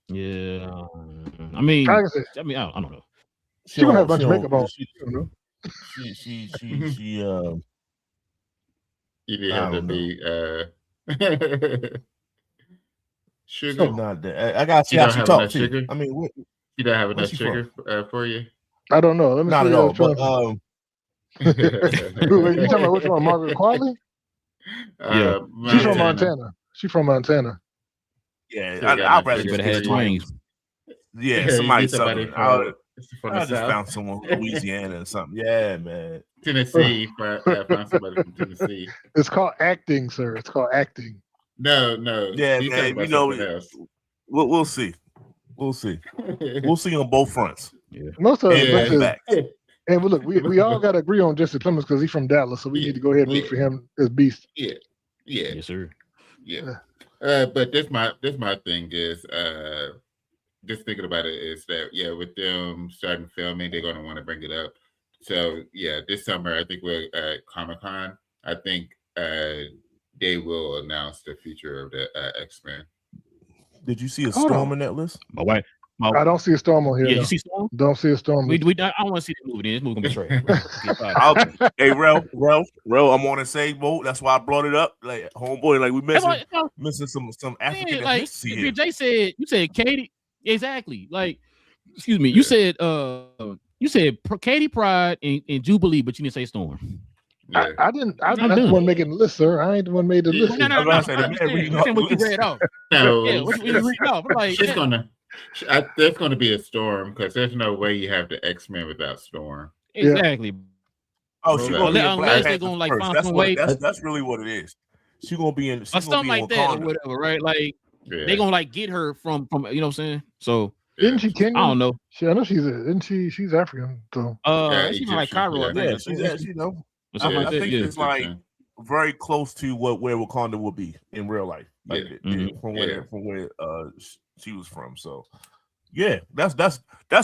Yeah, I mean, I don't know. She gonna have a bunch of makeup on. You didn't have to be sugar. Not that. I gotta see how she talks to you. I mean, you don't have enough sugar for you? I don't know. Let me not see at all. But you talking about which one? Margaret Qualley? Yeah, she's from Montana. She's from Montana. Yeah, I'd rather just have twins. Yeah, somebody southern. I just found someone from Louisiana or something. Yeah, man. Tennessee. Found somebody from Tennessee. It's called acting, sir. It's called acting. No. Yeah, man. You know, we'll see. We'll see. We'll see on both fronts. Yeah. Most of it. And look, we all got to agree on Jesse Plemons because he's from Dallas, so we need to go ahead and root for him as Beast. Yeah. Yes, sir. Yeah. But this my thing is just thinking about it is that with them starting filming, they're going to want to bring it up. So this summer I think we're at Comic-Con. I think they will announce the future of the X-Men. Did you see a Storm in that list? My wife. I don't see a Storm on here. Yeah, you see Storm? Don't see a Storm. I don't want to see the movie. This movie gonna be trash. Hey, Rel, I'm on the same boat. That's why I brought it up. Like, homeboy, like we missing some African history. Jay said, you said Katie. Exactly. Like, excuse me. You said Katie Pryde and Jubilee, but you didn't say Storm. Yeah. I didn't. I'm not the one making the list, sir. I ain't the one made the list. No. What you read off. No, what you read off. Like, there's gonna be a Storm because there's no way you have the X-Men without Storm. Exactly. Oh, she's gonna be unless they're gonna like find some way. That's really what it is. She's gonna be in something like that or whatever, right? Like they gonna like get her from you know what I'm saying? So isn't she Kenyan? I don't know. I know she's African. So she's from like Cairo. Yeah, she's you know. I think it's like very close to where Wakanda will be in real life, like from where she was from. So yeah, that's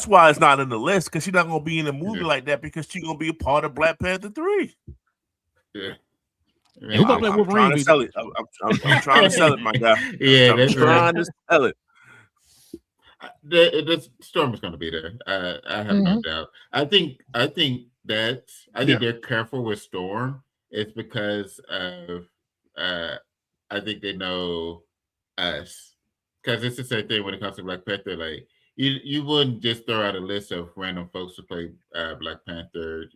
why it's not in the list because she's not gonna be in a movie like that because she's gonna be a part of Black Panther 3. Yeah. I'm trying to sell it. I'm trying to sell it, my guy. Yeah, I'm trying to sell it. The Storm is going to be there. I have no doubt. I think they're careful with Storm. It's because of I think they know us because it's the same thing when it comes to Black Panther. Like you wouldn't just throw out a list of random folks to play Black Panther.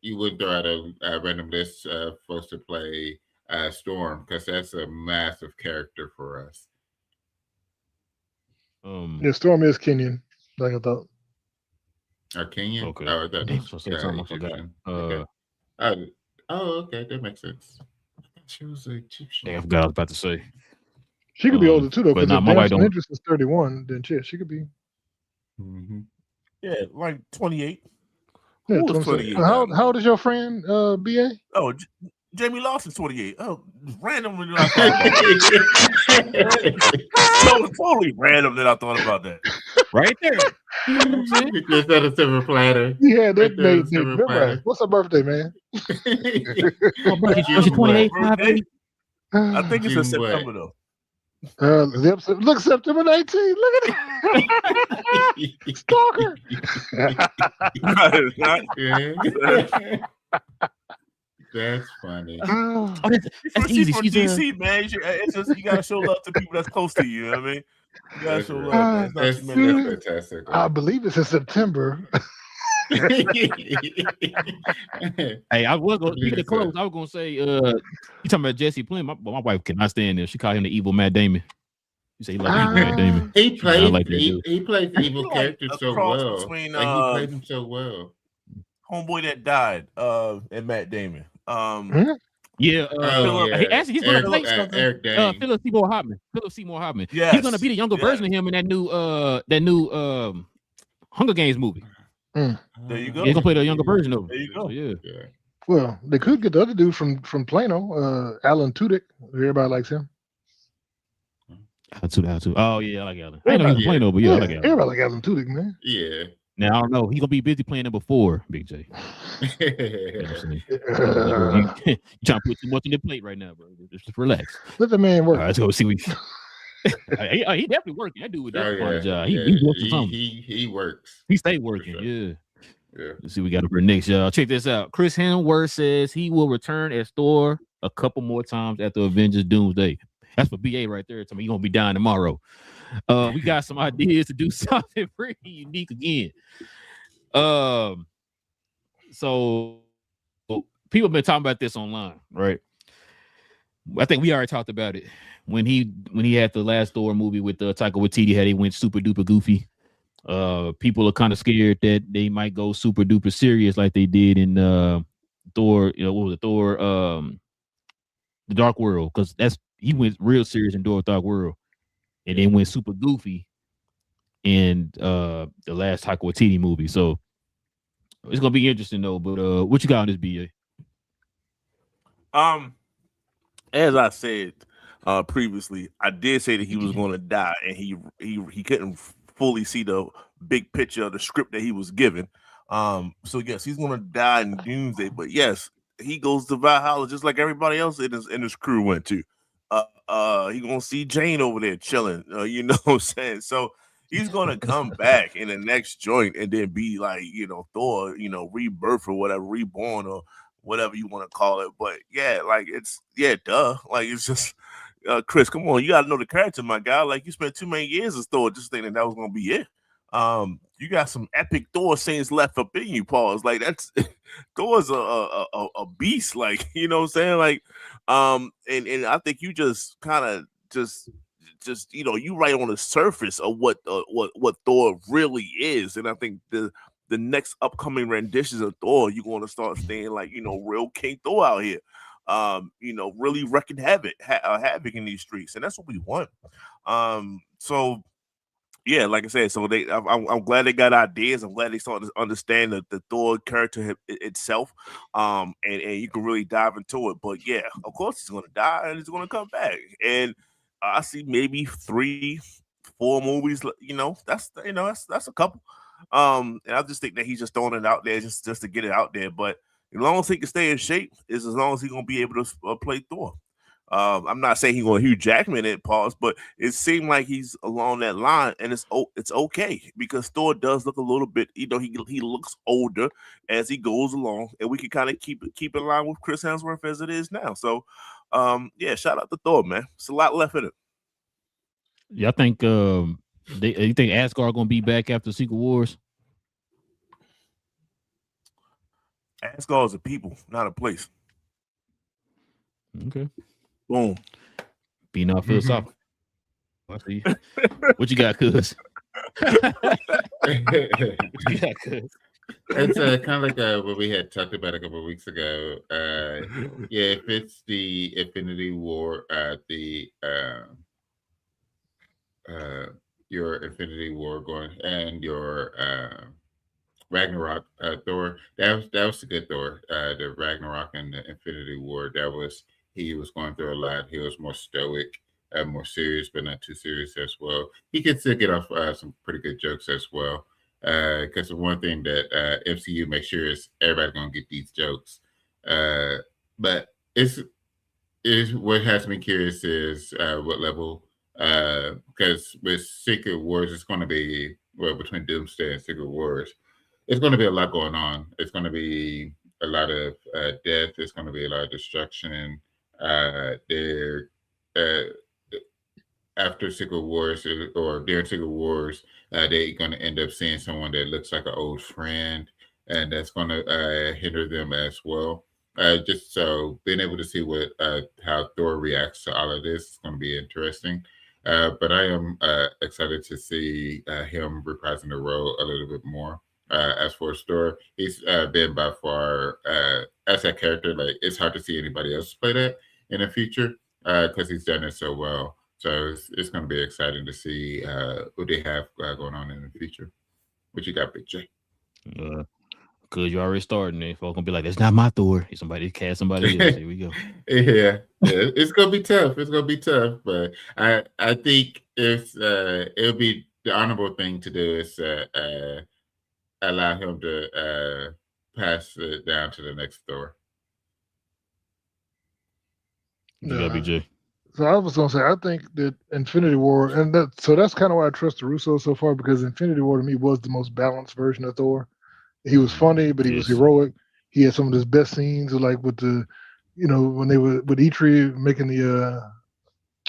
You wouldn't throw out a random list of folks to play Storm because that's a massive character for us. Storm is Kenyan, like I thought. Kenyan? Okay. Oh, I forgot. Okay, that makes sense. She was Egyptian. I forgot what I was about to say. She could be older too, though. Because if my wife Dancing Interest is 31, then she could be. Mm-hmm. Yeah, like 28. Yeah, 28. How old is your friend, BA? Oh, Jamie Lawson's 28. Oh, randomly that I thought about that. Totally random that I thought about that. right there. You know what I'm saying? Just on a silver platter. Yeah, that Right there on a Nate. silver Remember, platter. what's her birthday, man? Oh, bro, she's June 28, what? 5'8". I think it's in June what? September though. The episode, look, September 19th. Look at it. Stalker. Yeah. That's funny. Oh, that's She's easy. from She's DC, man. It's just you gotta show love to people that's close to you. You know what I mean? You gotta That's show right. love, man. It's not That's too many. fantastic. I believe it's in September. Hey, I was going to close. I was going to say, you talking about Jesse Plemons? My wife cannot stand him. She called him the evil Matt Damon. You say he like evil Matt Damon. He plays like he plays evil characters so well. Between, He played him so well. Homeboy that died, and Matt Damon. Yeah, actually, he's going to play Eric Dane. Philip Seymour Hoffman. Yes. He's going to be the younger version of him in that new Hunger Games movie. There you go. Yeah, he's gonna play the younger version of him. There you go. So, yeah. Well, they could get the other dude from Plano, Alan Tudyk. Everybody likes him. How to. Oh yeah, I like Alan. I know he's Plano, but I like Alan. Everybody like Alan Tudyk, man. Yeah. Now I don't know. He's gonna be busy playing number 4, Big J. You trying to put too much on the plate right now, bro. Just relax. Let the man work. All right, let's go see what he definitely working. That dude definitely on the job. He works something. He works. He stay working. Sure. Yeah. Yeah. Let's see what we got for next, y'all. Check this out. Chris Hemsworth says he will return as Thor a couple more times after Avengers Doomsday. That's for BA right there. Tell me he's gonna be dying tomorrow. We got some ideas to do something pretty unique again. So people have been talking about this online, right? I think we already talked about it when he had the last Thor movie with Taika Waititi. Had he went super duper goofy. People are kind of scared that they might go super duper serious like they did in Thor. You know, what was it? Thor, the Dark World, because he went real serious in Thor Dark World, and then went super goofy in the last Taika Waititi movie. So it's gonna be interesting though. But what you got on this, BA? As I said previously, I did say that he was going to die, and he couldn't fully see the big picture of the script that he was given. So yes, he's going to die in Doomsday, but yes, he goes to Valhalla just like everybody else in his crew went to. He gonna see Jane over there chilling. You know what I'm saying? So he's gonna come back in the next joint and then be like, Thor, rebirth or whatever, reborn or whatever you want to call it. But yeah, like duh. Like it's just Chris, come on, you gotta know the character, my guy. Like you spent too many years as Thor just thinking that was gonna be it. You got some epic Thor scenes left up in you, Pauls. Like that's Thor's a beast, like you know what I'm saying? Like and I think you just kind of just you right on the surface of what Thor really is. And I think the next upcoming renditions of Thor, you're going to start seeing like real King Thor out here, really wrecking havoc in these streets, and that's what we want. So yeah, like I said, so I'm glad they got ideas. I'm glad they started to understand the Thor character itself, and you can really dive into it. But yeah, of course he's going to die and he's going to come back, and I see maybe 3-4 movies. That's a couple. And I just think that he's just throwing it out there just to get it out there. But as long as he can stay in shape, is as long as he's gonna be able to play Thor. I'm not saying he's going to Hugh Jackman it, pause, but it seemed like he's along that line, and it's okay because Thor does look a little bit, he looks older as he goes along, and we can kind of keep in line with Chris Hemsworth as it is now. So, yeah, shout out to Thor, man. It's a lot left in it. Yeah, I think you think Asgard gonna be back after Secret Wars? Asgard is a people, not a place. Okay. Boom. Being all philosophical. I see. What you got, cuz? It's kind of like what we had talked about a couple of weeks ago. Yeah, if it's the Infinity War, your Infinity War going and your Ragnarok Thor, that was a good Thor. The Ragnarok and the Infinity War, he was going through a lot. He was more stoic. more serious, but not too serious as well. He can still get off some pretty good jokes as well. Because the one thing that MCU makes sure is everybody's gonna get these jokes. But it's what has me curious is what level. Because with Secret Wars, it's going to be between Doomsday and Secret Wars. It's going to be a lot going on. It's going to be a lot of death. It's going to be a lot of destruction. They're after Secret Wars or during Secret Wars, they're going to end up seeing someone that looks like an old friend, and that's going to hinder them as well. Just so being able to see what how Thor reacts to all of this is going to be interesting. But I am excited to see him reprising the role a little bit more. As for Thor, he's been by far as that character. Like it's hard to see anybody else play that in the future because he's done it so well. So it's going to be exciting to see what they have going on in the future. What you got, Big J? Because you already starting it. Folks gonna be like, that's not my Thor. Somebody cast somebody else. Here we go. yeah, it's gonna be tough. It's gonna be tough, but I think it'll be the honorable thing to do is allow him to pass it down to the next Thor. You got BJ. So I was gonna say, I think that Infinity War, and that's kind of why I trust the Russo so far, because Infinity War to me was the most balanced version of Thor. He was funny, but he was heroic. He had some of his best scenes, like with the, when they were with Eitri making the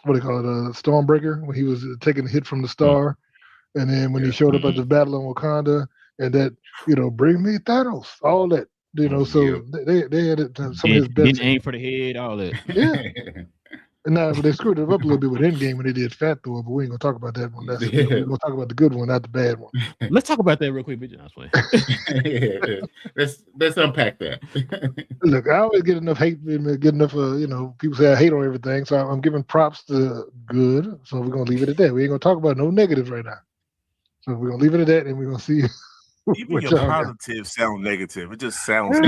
what do they call it, Stormbreaker, when he was taking the hit from the star, and then when he showed up at the battle in Wakanda, and that bring me Thanos, all that, So they had some of his best. Didn't aim for the head, all that. Yeah. And now they screwed it up a little bit with Endgame when they did Fat Thor, but we ain't gonna talk about that one. We're gonna talk about the good one, not the bad one. Let's talk about that real quick, bitch. Let's unpack that. Look, I always get enough hate, people say I hate on everything, so I'm giving props to good. So we're gonna leave it at that. We ain't gonna talk about no negatives right now. So we're gonna leave it at that, and we're gonna see. Even your positives sound negative. It just sounds.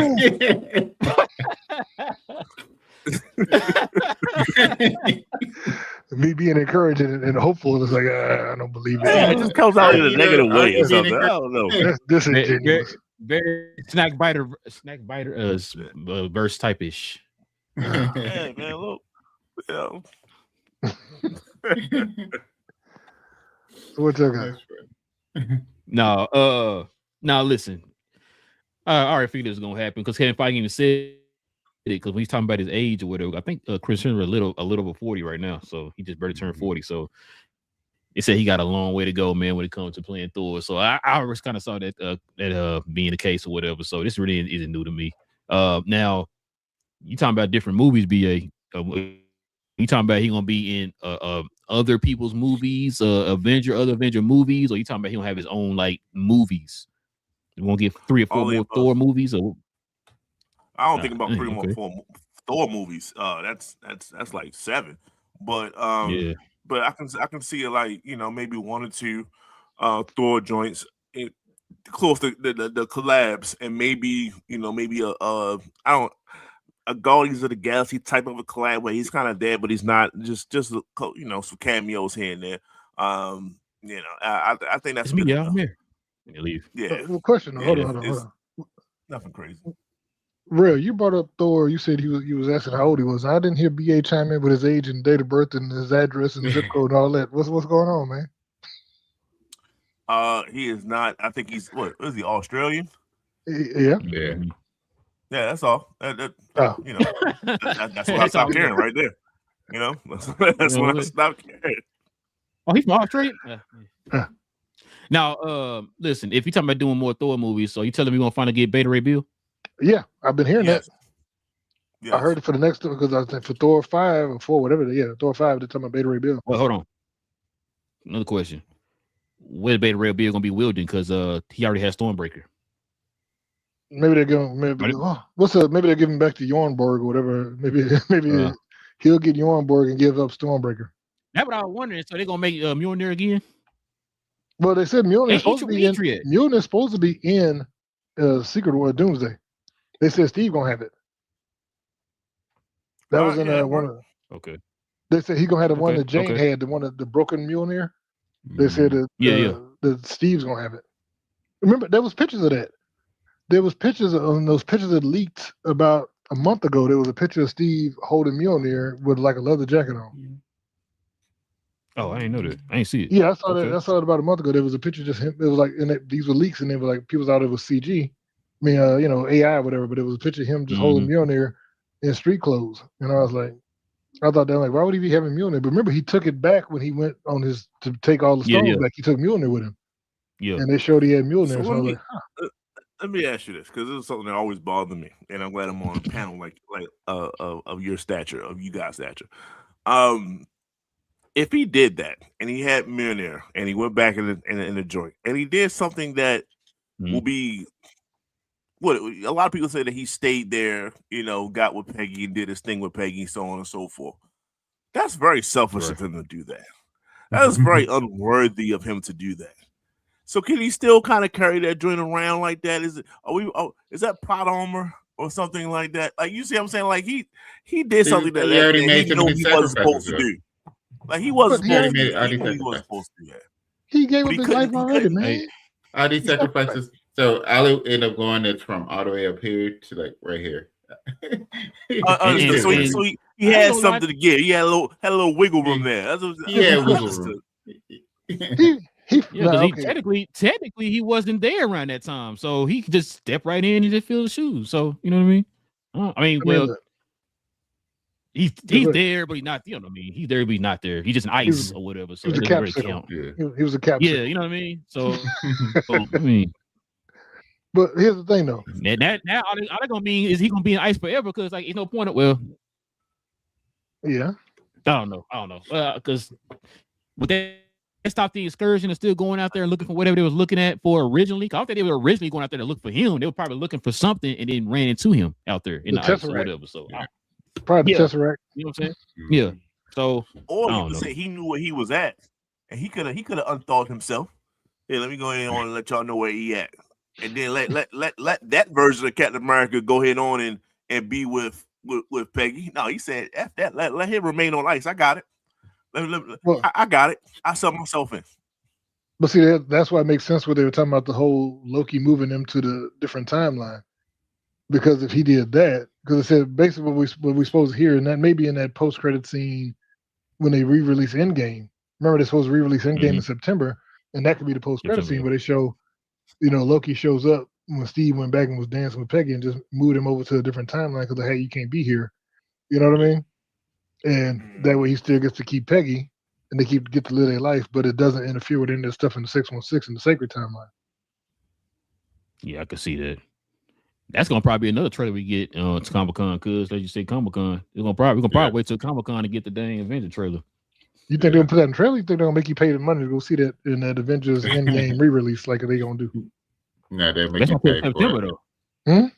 Me being encouraging and hopeful is like I don't believe it. It just comes out in a negative way or something. I don't know. That's disingenuous. Very snack biter verse type ish. Hey man, look. So what you got? Now listen. I already figured this was gonna happen because Kevin Feige even said. Because when he's talking about his age or whatever, I think Chris Hemsworth a little over 40 right now, so he just barely turned 40. So it said he got a long way to go, man, when it comes to playing Thor. So I always kind of saw that being the case or whatever. So this really isn't new to me. Now you talking about different movies, BA? You talking about he gonna be in other people's movies, other Avenger movies, or you talking about he gonna have his own like movies? You gonna get 3 or 4 more Thor movies, or? I don't think about 3 more 4 Thor movies. That's like 7. But but I can see it like maybe 1 or 2 Thor joints close to the collabs, and maybe maybe a Guardians of the Galaxy type of a collab where he's kind of there, but he's not, just some cameos here and there. I think that's me out here. Leave. Yeah. Question. Hold on. Nothing crazy. Real, you brought up Thor. You said he was asking how old he was. I didn't hear BA chime in with his age and date of birth and his address and zip code and all that. What's going on, man? He is not. I think he's is he Australian? Yeah. Yeah, that's all. That's what I stopped caring right there. That's when I stopped caring. Oh, he's from Australia. Now, listen. If you're talking about doing more Thor movies, so you telling me we're gonna finally get Beta Ray Bill? Yeah, I've been hearing that. Yes. I heard it for the next because I think for Thor 5 or 4, whatever. Thor 5. They're talking about Beta Ray Bill. Well, hold on. Another question: where's Beta Ray Bill gonna be wielding? Because he already has Stormbreaker. Maybe they're going. Maybe they're giving back to Jornborg or whatever. Maybe he'll get Jornborg and give up Stormbreaker. That's what I was wondering. So they're gonna make Mjolnir again? Well, they said Mjolnir's supposed to be in Secret War Doomsday. They said Steve gonna have it. That was in one of. Okay. They said he gonna have the one that Jane had, the one of the broken Mjolnir. They said that Steve's gonna have it. Remember, there was pictures of that. There was pictures of those pictures that leaked about a month ago. There was a picture of Steve holding Mjolnir with like a leather jacket on. Oh, I didn't know that. I didn't see it. Yeah, I saw that. I saw it about a month ago. There was a picture just him. It was like, these were leaks, and they were like, people thought it was CG. I mean, AI or whatever. But it was a picture of him just holding Mjolnir in street clothes. And I was like, I thought that, like, why would he be having Mjolnir? But remember, he took it back when he went on to take all the stones back. He took Mjolnir with him. Yeah. And they showed he had Mjolnir. So I was like, let me ask you this, because this is something that always bothered me, and I'm glad I'm on a panel like of your stature, of you guys' stature. If he did that and he had Mjolnir and he went back in the joint and he did something that will be what a lot of people say that he stayed there, got with Peggy and did his thing with Peggy, so on and so forth. That's very selfish of him to do that. That is very unworthy of him to do that. So can he still kind of carry that joint around like that? Is that plot armor or something like that? Like, you see what I'm saying? Like he did something that he wasn't supposed to do. Like he wasn't supposed to do that. He gave up his life already, man. All these sacrifices. So I'll end up going from all the way up here to like right here. So he had something to give. He had a little wiggle room there. Wiggle room. Technically, he wasn't there around that time, so he could just step right in and just fill the shoes. So you know what I mean? He's there, but he's not. You know what I mean? He's there, but he's not there. He's just an ice or whatever. So it doesn't really count. He was a capsule. Yeah, you know what I mean. So I mean. But here's the thing, though. Now all they're gonna mean is he gonna be in ice forever? Because like, there's no point. Yeah. I don't know. Because would they stop the excursion and still going out there and looking for whatever they was looking at for originally? I don't think they were originally going out there to look for him. They were probably looking for something and then ran into him out there in the ice or whatever. So probably the Tesseract. You know what I'm saying? Yeah. So or you could say he knew where he was at, and he could have unthawed himself. Yeah, let me go ahead on and let y'all know where he at, and then let that version of Captain America go ahead on and be with Peggy. No, he said F that. Let him remain on ice. I got it. I got it. I suck myself in. But see, that's why it makes sense what they were talking about, the whole Loki moving them to the different timeline. Because if he did that, because it said basically what we supposed to hear, and that may be in that post-credit scene when they re-release Endgame. Remember, they're supposed to re-release Endgame in September, and that could be the post-credit scene where they show, Loki shows up when Steve went back and was dancing with Peggy and just moved him over to a different timeline because, hey, you can't be here. You know what I mean? And that way he still gets to keep Peggy, and they get to live their life, but it doesn't interfere with any of the stuff in the 616 and the Sacred Timeline. Yeah, I could see that. That's gonna probably be another trailer we get to Comic-Con, because like you say, Comic-Con. We're gonna probably wait till Comic-Con to get the dang Avengers trailer. You think they're gonna put that in the trailer? You think they're gonna make you pay the money to go see that in that Avengers Endgame re-release like they gonna do? No, they're making pay for it. Though.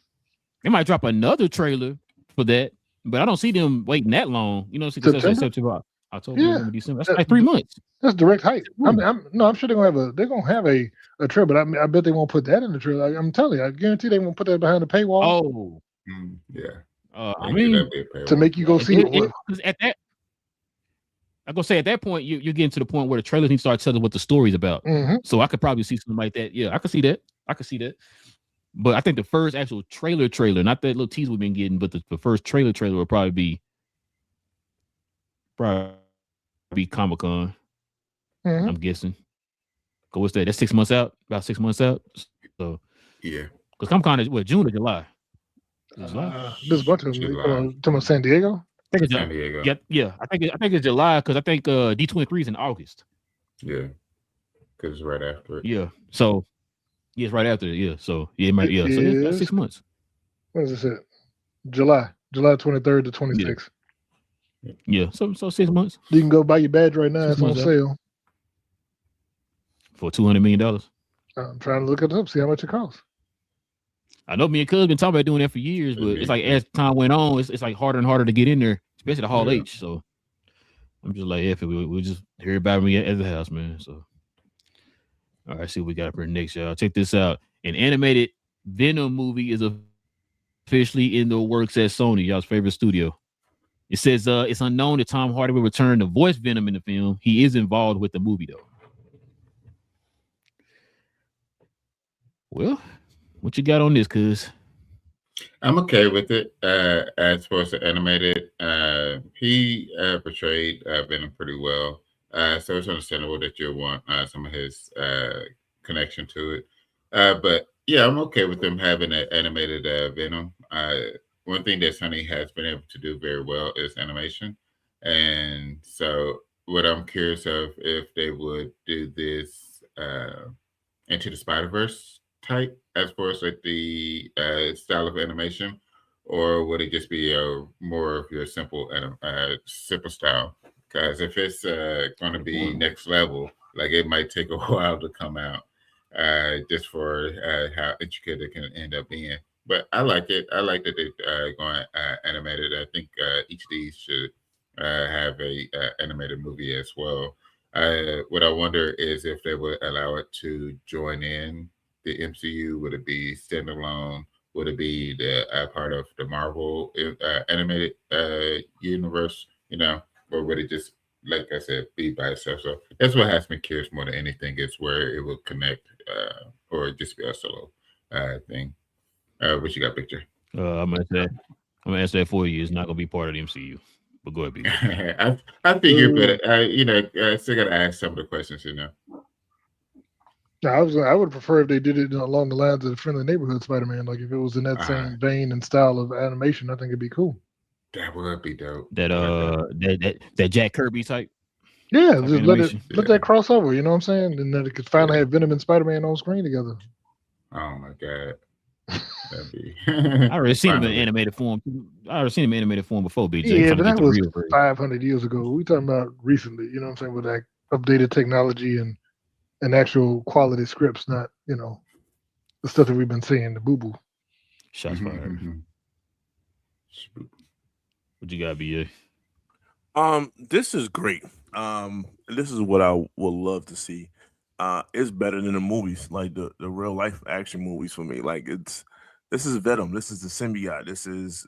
They might drop another trailer for that, but I don't see them waiting that long. September, October, December. That's like 3 months. That's direct hype. I'm sure they're gonna have a trailer, but I bet they won't put that in the trailer. I'm telling you, I guarantee they won't put that behind the paywall. Oh, yeah. I mean, to make you go see it. At that, I'm gonna say at that point, you're getting to the point where the trailers need to start telling what the story's about. So I could probably see something like that. Yeah, I could see that. But I think the first actual trailer, not that little teaser we've been getting, but the first trailer will probably be Comic-Con. I'm guessing. Go, what's that? That's 6 months out. About 6 months out. So yeah, because Comic-Con is June or July? There's a bunch of them. Talking about San Diego. I think it's San Diego. Yeah. I think it's July because I think D23 is in August. Yeah, because it's right after it. Yeah. So it's right after it. Yeah. So it might. Yeah. So that's 6 months. What is it? July 23rd to 26th. Yeah. So 6 months. You can go buy your badge right now. It's on sale for $200 million. I'm trying to look it up, see how much it costs. I know me and Cuz been talking about doing that for years, but it's like as time went on, it's like harder and harder to get in there, especially the Hall H. So I'm just like, we'll just hear about me at the house, man. So all right, see what we got for next, y'all. Check this out. An animated Venom movie is officially in the works at Sony, y'all's favorite studio. It says it's unknown that Tom Hardy will return to voice Venom in the film. He is involved with the movie though. Well, what you got on this, cuz? I'm okay with it. As far as the animated, he portrayed Venom pretty well. So it's understandable that you'll want some of his connection to it. But yeah, I'm okay with them having an animated Venom. One thing that Sony has been able to do very well is animation. And so what I'm curious of if they would do this Into the Spider-Verse type as far as like the style of animation, or would it just be more of your simple simple style? Because if it's going to be next level, like it might take a while to come out, just for how intricate it can end up being. But I like it. I like that they're going animated. I think each of these should have a animated movie as well. What I wonder is if they would allow it to join in the MCU. Would it be standalone? Would it be the part of the Marvel animated universe? Or would it just, like I said, be by itself? So that's what has me curious more than anything is where it will connect, or just be a solo thing. What you got, Victor? I'm gonna answer that for you. It's not gonna be part of the MCU. But go ahead, BJ. I figured, but I still gotta ask some of the questions. I would prefer if they did it along the lines of the Friendly Neighborhood Spider-Man. Like if it was in that same vein and style of animation, I think it'd be cool. That would be dope. That Jack Kirby type. Yeah, just let that cross over. You know what I'm saying? And then it could finally have Venom and Spider-Man on screen together. Oh my god. That'd be I already seen him in animated form. Before, BJ. Yeah, but that was 500 years ago. We talking about recently, you know what I'm saying, with that updated technology and actual quality scripts, not, the stuff that we've been seeing, the boo-boo. Shots fired. What you got, BA? This is great. This is what I would love to see. It's better than the movies, like the real life action movies for me. Like this is Venom. This is the symbiote. This is,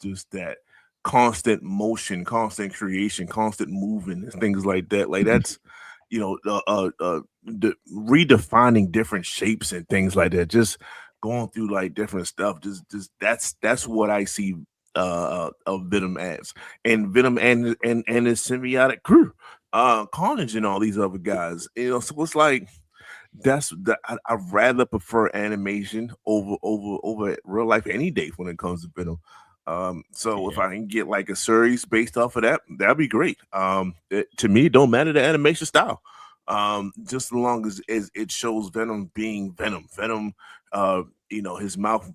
just that constant motion, constant creation, constant movement, and things like that. Like that's, the redefining different shapes and things like that. Just going through like different stuff. Just that's what I see of Venom as, and Venom and his symbiotic crew, Carnage and all these other guys. So it's like I'd rather prefer animation over real life any day when it comes to Venom. If I can get like a series based off of that, that'd be great. To me, it don't matter the animation style. Just as long as it shows Venom being Venom. Venom, his mouth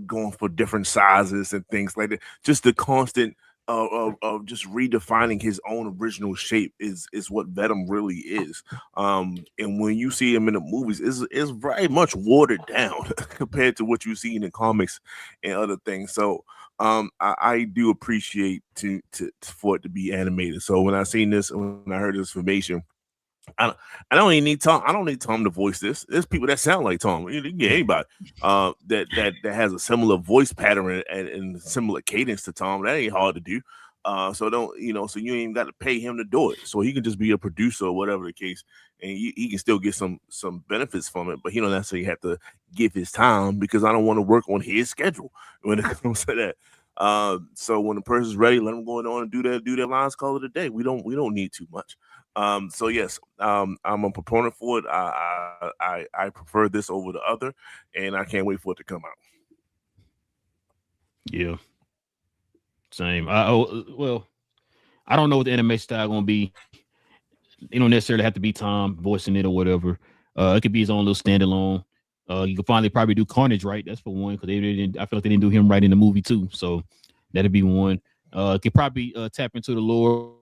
going for different sizes and things like that. Just the constant of just redefining his own original shape is what Venom really is. And when you see him in the movies, is very much watered down compared to what you see in the comics and other things. So I do appreciate for it to be animated. So when I seen this, when I heard this information, I don't even need Tom. I don't need Tom to voice this. There's people that sound like Tom. You can get anybody that has a similar voice pattern and similar cadence to Tom. That ain't hard to do. So don't so you ain't even got to pay him to do it. So he can just be a producer or whatever the case, and he can still get some benefits from it. But he don't necessarily have to give his time, because I don't want to work on his schedule when it comes to that. So when the person's ready, let them go on and do their lines, call it a day. We don't need too much. So yes, I'm a proponent for it. I prefer this over the other, and I can't wait for it to come out. Yeah, same. I don't know what the animation style gonna be. You don't necessarily have to be Tom voicing it or whatever. It could be his own little standalone. You could finally probably do Carnage right. That's for one, because I feel like they didn't do him right in the movie too. So that'd be one. Could probably tap into the lore.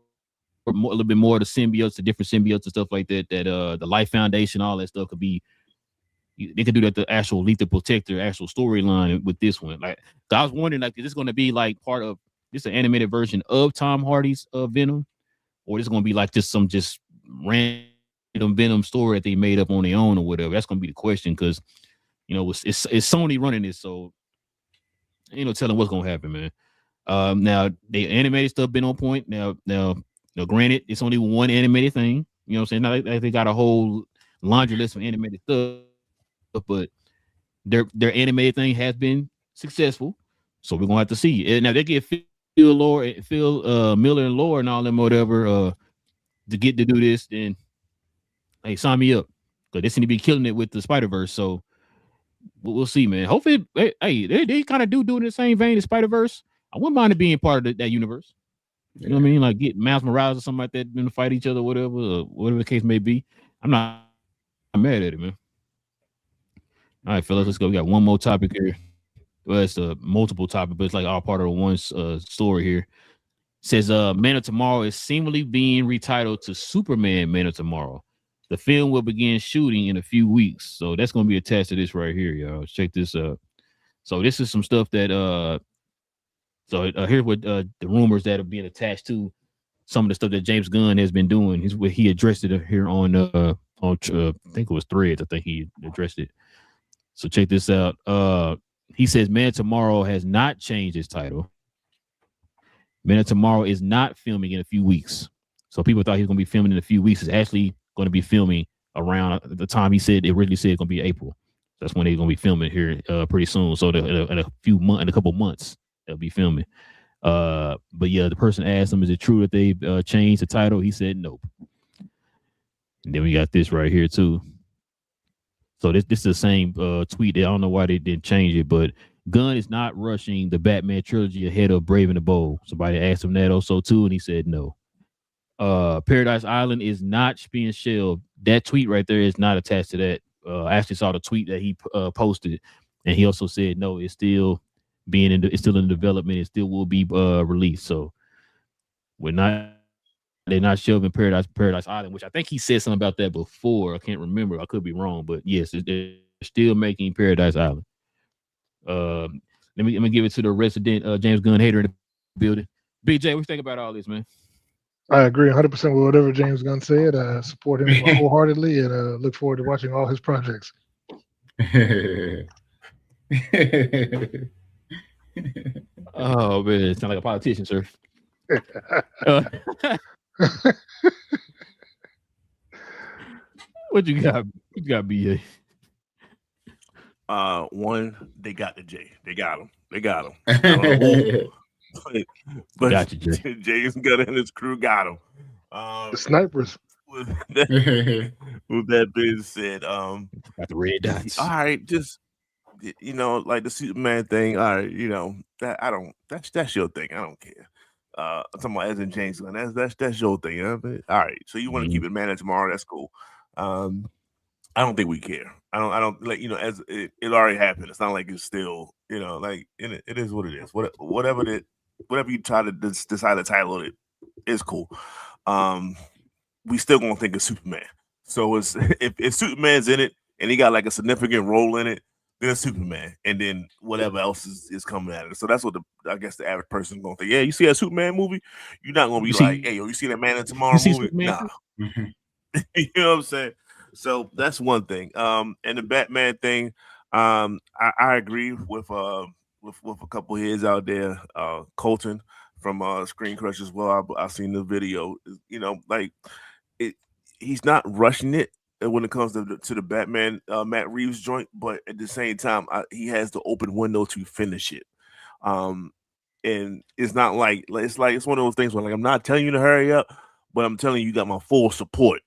A little bit more of the symbiotes, the different symbiotes and stuff like that. The Life Foundation, all that stuff could be. They could do that. The actual Lethal Protector, actual storyline with this one. Like, I was wondering, like, is this going to be like part of this an animated version of Tom Hardy's Venom, or is it going to be like just some random Venom story that they made up on their own or whatever? That's going to be the question, because it's Sony running this, so ain't no telling what's going to happen, man. Now the animated stuff been on point. Now, granted, it's only one animated thing. You know what I'm saying? Now they got a whole laundry list of animated stuff, but their animated thing has been successful. So we're gonna have to see. And now they get Phil Miller and Lore and all them whatever to get to do this, then hey, sign me up. Because they seem to be killing it with the Spider-Verse. So we'll see, man. Hopefully, hey, they kind of do it in the same vein as Spider-Verse. I wouldn't mind it being part of that universe. You know what I mean? Like get Miles Morales or something like that, to fight each other, whatever the case may be. I'm not mad at it, man. All right, fellas, let's go. We got one more topic here. Well, it's a multiple topic, but it's like all part of one story here. It says Man of Tomorrow is seemingly being retitled to Superman Man of Tomorrow. The film will begin shooting in a few weeks. So that's going to be attached to this right here, y'all. Check this out. So this is some stuff that here's what the rumors that are being attached to some of the stuff that James Gunn has been doing. He addressed it here on I think it was Threads. I think he addressed it. So check this out. He says Man of Tomorrow has not changed its title. Man of Tomorrow is not filming in a few weeks. So people thought he was going to be filming in a few weeks. It's actually going to be filming around the time he said it originally said it's going to be April. That's when they're going to be filming here pretty soon. So in a couple months they'll be filming. But yeah, the person asked him, "Is it true that they changed the title?" He said, "Nope." And then we got this right here too. So this is the same tweet. I don't know why they didn't change it, but Gunn is not rushing the Batman trilogy ahead of Brave and the Bold. Somebody asked him that also too, and he said no. Paradise Island is not being shelved. That tweet right there is not attached to that. I actually saw the tweet that he posted, and he also said no, it's still it's still in development. It still will be released. So they're not shelving Paradise Island, which I think he said something about that before. I can't remember. I could be wrong, but yes, they're still making Paradise Island. Let me give it to the resident James Gunn hater in the building. Big J, what you think about all this, man? I agree 100% with whatever James Gunn said. I support him wholeheartedly and look forward to watching all his projects. Oh man, it sounds like a politician, sir. What you got? You got BA. One, they got the J. They got him. I don't know who, but Got you, Jay. James Gunn and his crew got him. The snipers. With that being said, got the red dots. All right, just like the Superman thing. All right, that's your thing. I don't care. I'm talking about as in James Gunn. That's your thing. All right, so you want to keep it Man of Tomorrow? That's cool. I don't think we care. I don't like as it already happened. It's not like it's still like it is what it is. Whatever you try to decide to title it is cool. We still gonna think of Superman. So it's if Superman's in it and he got like a significant role in it, then it's Superman, and then whatever else is coming at it. So that's what I guess the average person is gonna think. Yeah, you see a Superman movie, you're not gonna be like, hey, yo, you see that Man of Tomorrow movie? Nah. You know what I'm saying? So that's one thing. And the Batman thing, I agree with a couple heads out there, Colton from Screen Crush as well. I've seen the video. Like he's not rushing it when it comes to the Batman Matt Reeves joint, but at the same time, he has the open window to finish it. And it's not like it's one of those things where like I'm not telling you to hurry up, but I'm telling you got my full support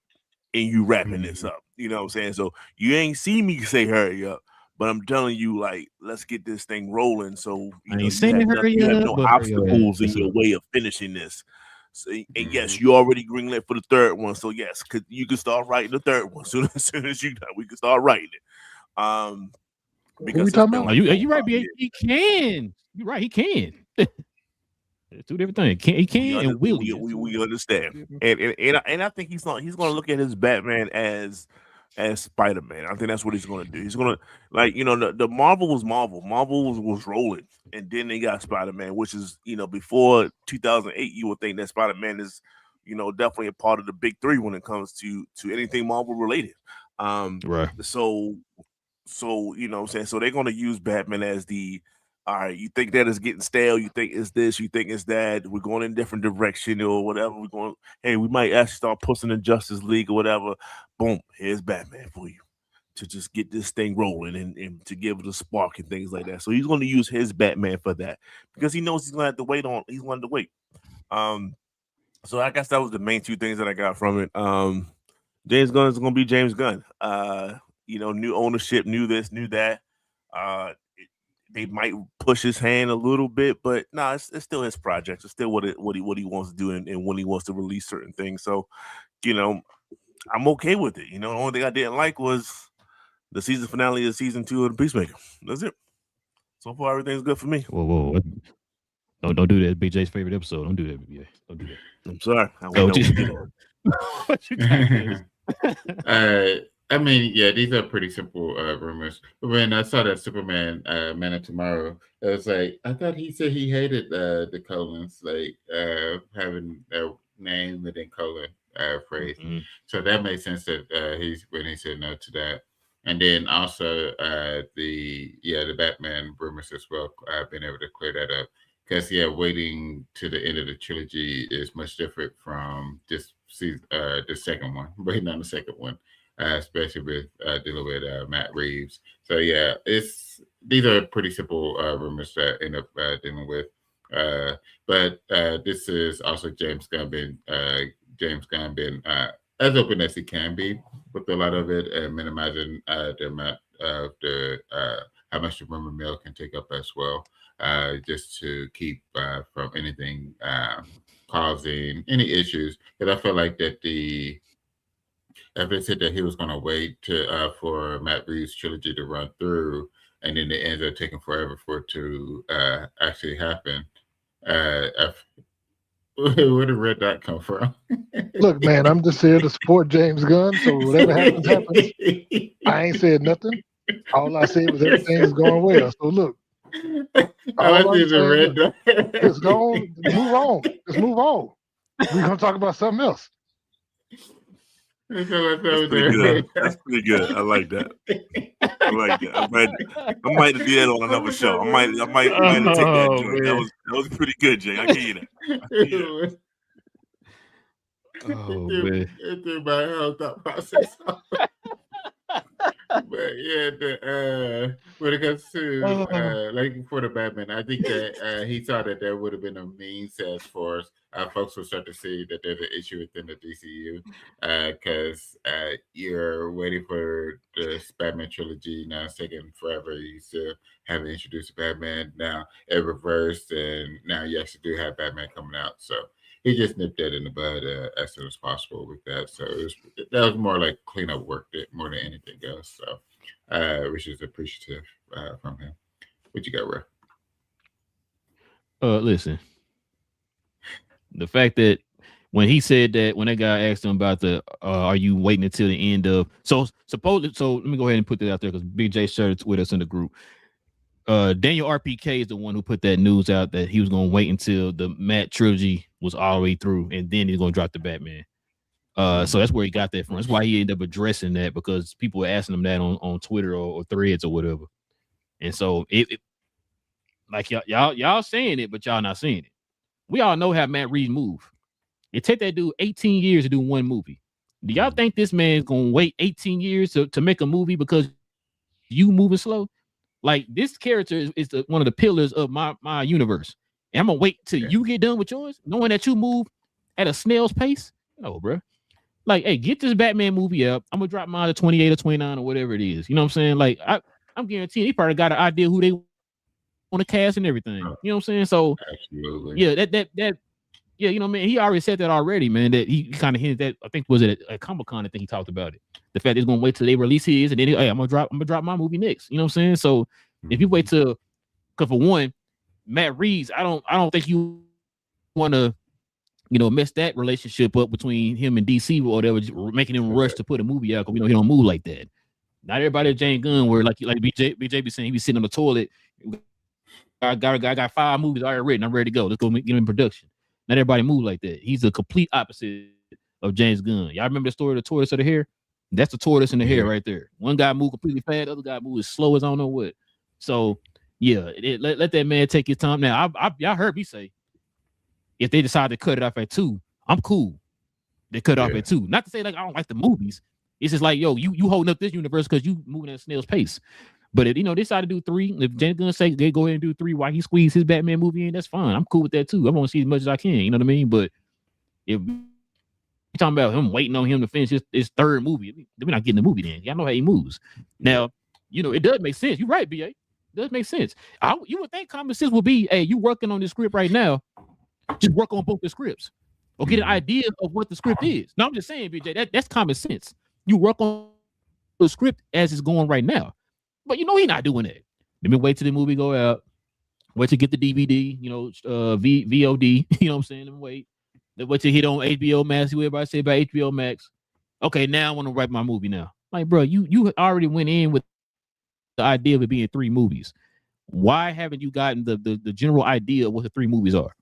in you wrapping this up. You know what I'm saying? So you ain't see me say hurry up, but I'm telling you, like, let's get this thing rolling. So you have no obstacles in your way of finishing this. So, and yes, you already greenlit for the third one. So yes, you can start writing the third one soon as you we can start writing it. Because we talking about? You right, BA. He can. You're right. He can. It's two different things. He can and will. We understand, and I think he's going to look at his Batman as Spider-Man. I think that's what he's going to do. He's going to the Marvel was Marvel. Marvel was rolling, and then they got Spider-Man, which is before 2008. You would think that Spider-Man is definitely a part of the big three when it comes to anything Marvel related. Right. So what I'm saying. So they're going to use Batman as the all right, you think that is getting stale, you think it's this, you think it's that, we're going in a different direction or whatever. We're going, hey, we might actually start pushing the Justice League or whatever. Boom, here's Batman for you to just get this thing rolling and to give it a spark and things like that. So he's going to use his Batman for that because he knows he's going to have to wait on. He's going to wait. So I guess that was the main two things that I got from it. James Gunn is going to be James Gunn. New ownership, new this, new that. They might push his hand a little bit, but no, it's still his project. It's still what he wants to do and when he wants to release certain things. So, I'm okay with it. The only thing I didn't like was the season finale of season 2 of The Peacemaker. That's it. So far, everything's good for me. Whoa. Don't do that. BJ's favorite episode. Don't do that, BJ. Don't do that. I'm sorry. What you got? I mean, yeah, these are pretty simple rumors. But when I saw that Superman Man of Tomorrow, it was like, I thought he said he hated the colons, like having their name within colon phrase. Mm-hmm. So that made sense that when he said no to that. And then also the Batman rumors as well, been able to clear that up. Because waiting to the end of the trilogy is much different from this season, the second one, waiting on the second one. Especially with dealing with Matt Reeves. So these are pretty simple rumors that I end up dealing with. But this is also James Gunn been as open as he can be with a lot of it and minimizing the amount of how much the rumor mill can take up as well, just to keep from anything causing any issues. Because I feel like that if they said that he was going to wait for Matt Reeves' trilogy to run through, and then it ends up taking forever for it to actually happen, where did Red Dot come from? Look, man, I'm just here to support James Gunn, so whatever happens, happens. I ain't said nothing. All I said was everything is going well. So look, just go on, move on. Just move on. We're going to talk about something else. That's pretty good. That's pretty good. I like that. I might do that on another show. I might take that joint. That was pretty good, Jay. I give you that. It threw my whole thought process off. But when it comes to like for the Batman, I think that he saw that there would have been a means as far as folks will start to see that there's an issue within the DCU because you're waiting for the Batman trilogy. Now it's taking forever. You still haven't introduced Batman. Now it reversed, and now you actually do have Batman coming out. So he just nipped that in the bud as soon as possible with that. So that was more like cleanup work more than anything else. So which is appreciative from him. What you got, Ray? Listen. The fact that when he said that, when that guy asked him about are you waiting until the end of so let me go ahead and put that out there because BJ shared it with us in the group. Daniel RPK is the one who put that news out that he was going to wait until the Matt trilogy was all the way through and then he's going to drop the Batman. So that's where he got that from. That's why he ended up addressing that because people were asking him that on Twitter or Threads or whatever. And so it like y'all saying it, but y'all not seeing it. We all know how Matt Reeves move. It take that dude 18 years to do one movie. Do y'all think this man's gonna wait 18 years to make a movie because you moving slow? Like this character is one of the pillars of my universe. And I'm gonna wait till you get done with yours, knowing that you move at a snail's pace. No, bro. Like, hey, get this Batman movie up. I'm gonna drop mine to 28 or 29 or whatever it is. You know what I'm saying? Like, I'm guaranteeing he probably got an idea who they want to cast and everything. You know what I'm saying? So, absolutely. Yeah, that you know, man, he already said that already, man. That he kind of hinted that. I think was it at Comic-Con. I think he talked about it. The fact that he's gonna wait till they release his, and then hey, I'm gonna drop my movie next. You know what I'm saying? So if you wait till, because for one, Matt Reeves, I don't think you want to, you know, mess that relationship up between him and DC or whatever, making him rush to put a movie out because we know he don't move like that. Not everybody at James Gunn where like BJ be saying he be sitting on the toilet. I got 5 movies already written. I'm ready to go. Let's go get him in production. Not everybody move like that. He's the complete opposite of James Gunn. Y'all remember the story of the tortoise of the hair? That's the tortoise in the hair right there. One guy moved completely fast. The other guy moved as slow as I don't know what. So, Yeah, let that man take his time. Now, y'all heard me say, if they decide to cut it off at 2, I'm cool. They cut off at 2. Not to say like I don't like the movies. It's just like, yo, you holding up this universe because you moving at a snail's pace. But if they decide to do 3, if James Gunn say they go ahead and do 3 while he squeeze his Batman movie in, that's fine. I'm cool with that too. I want to see as much as I can. You know what I mean? But if you're talking about him waiting on him to finish his 3rd movie, we're not getting the movie then. Y'all know how he moves. Now, it does make sense. You're right, BA. It does make sense. You would think common sense would be, hey, you working on this script right now, just work on both the scripts. Or get an idea of what the script is. No, I'm just saying, BJ, that's common sense. You work on the script as it's going right now. But he's not doing that. Let me wait till the movie go out. Wait to get the DVD, VOD. You know what I'm saying? Let me wait. Then wait till hit on HBO Max. See what everybody say about HBO Max. Okay, now I want to write my movie now. Like, bro, you already went in with the idea of it being 3 movies. Why haven't you gotten the general idea of what the 3 movies are?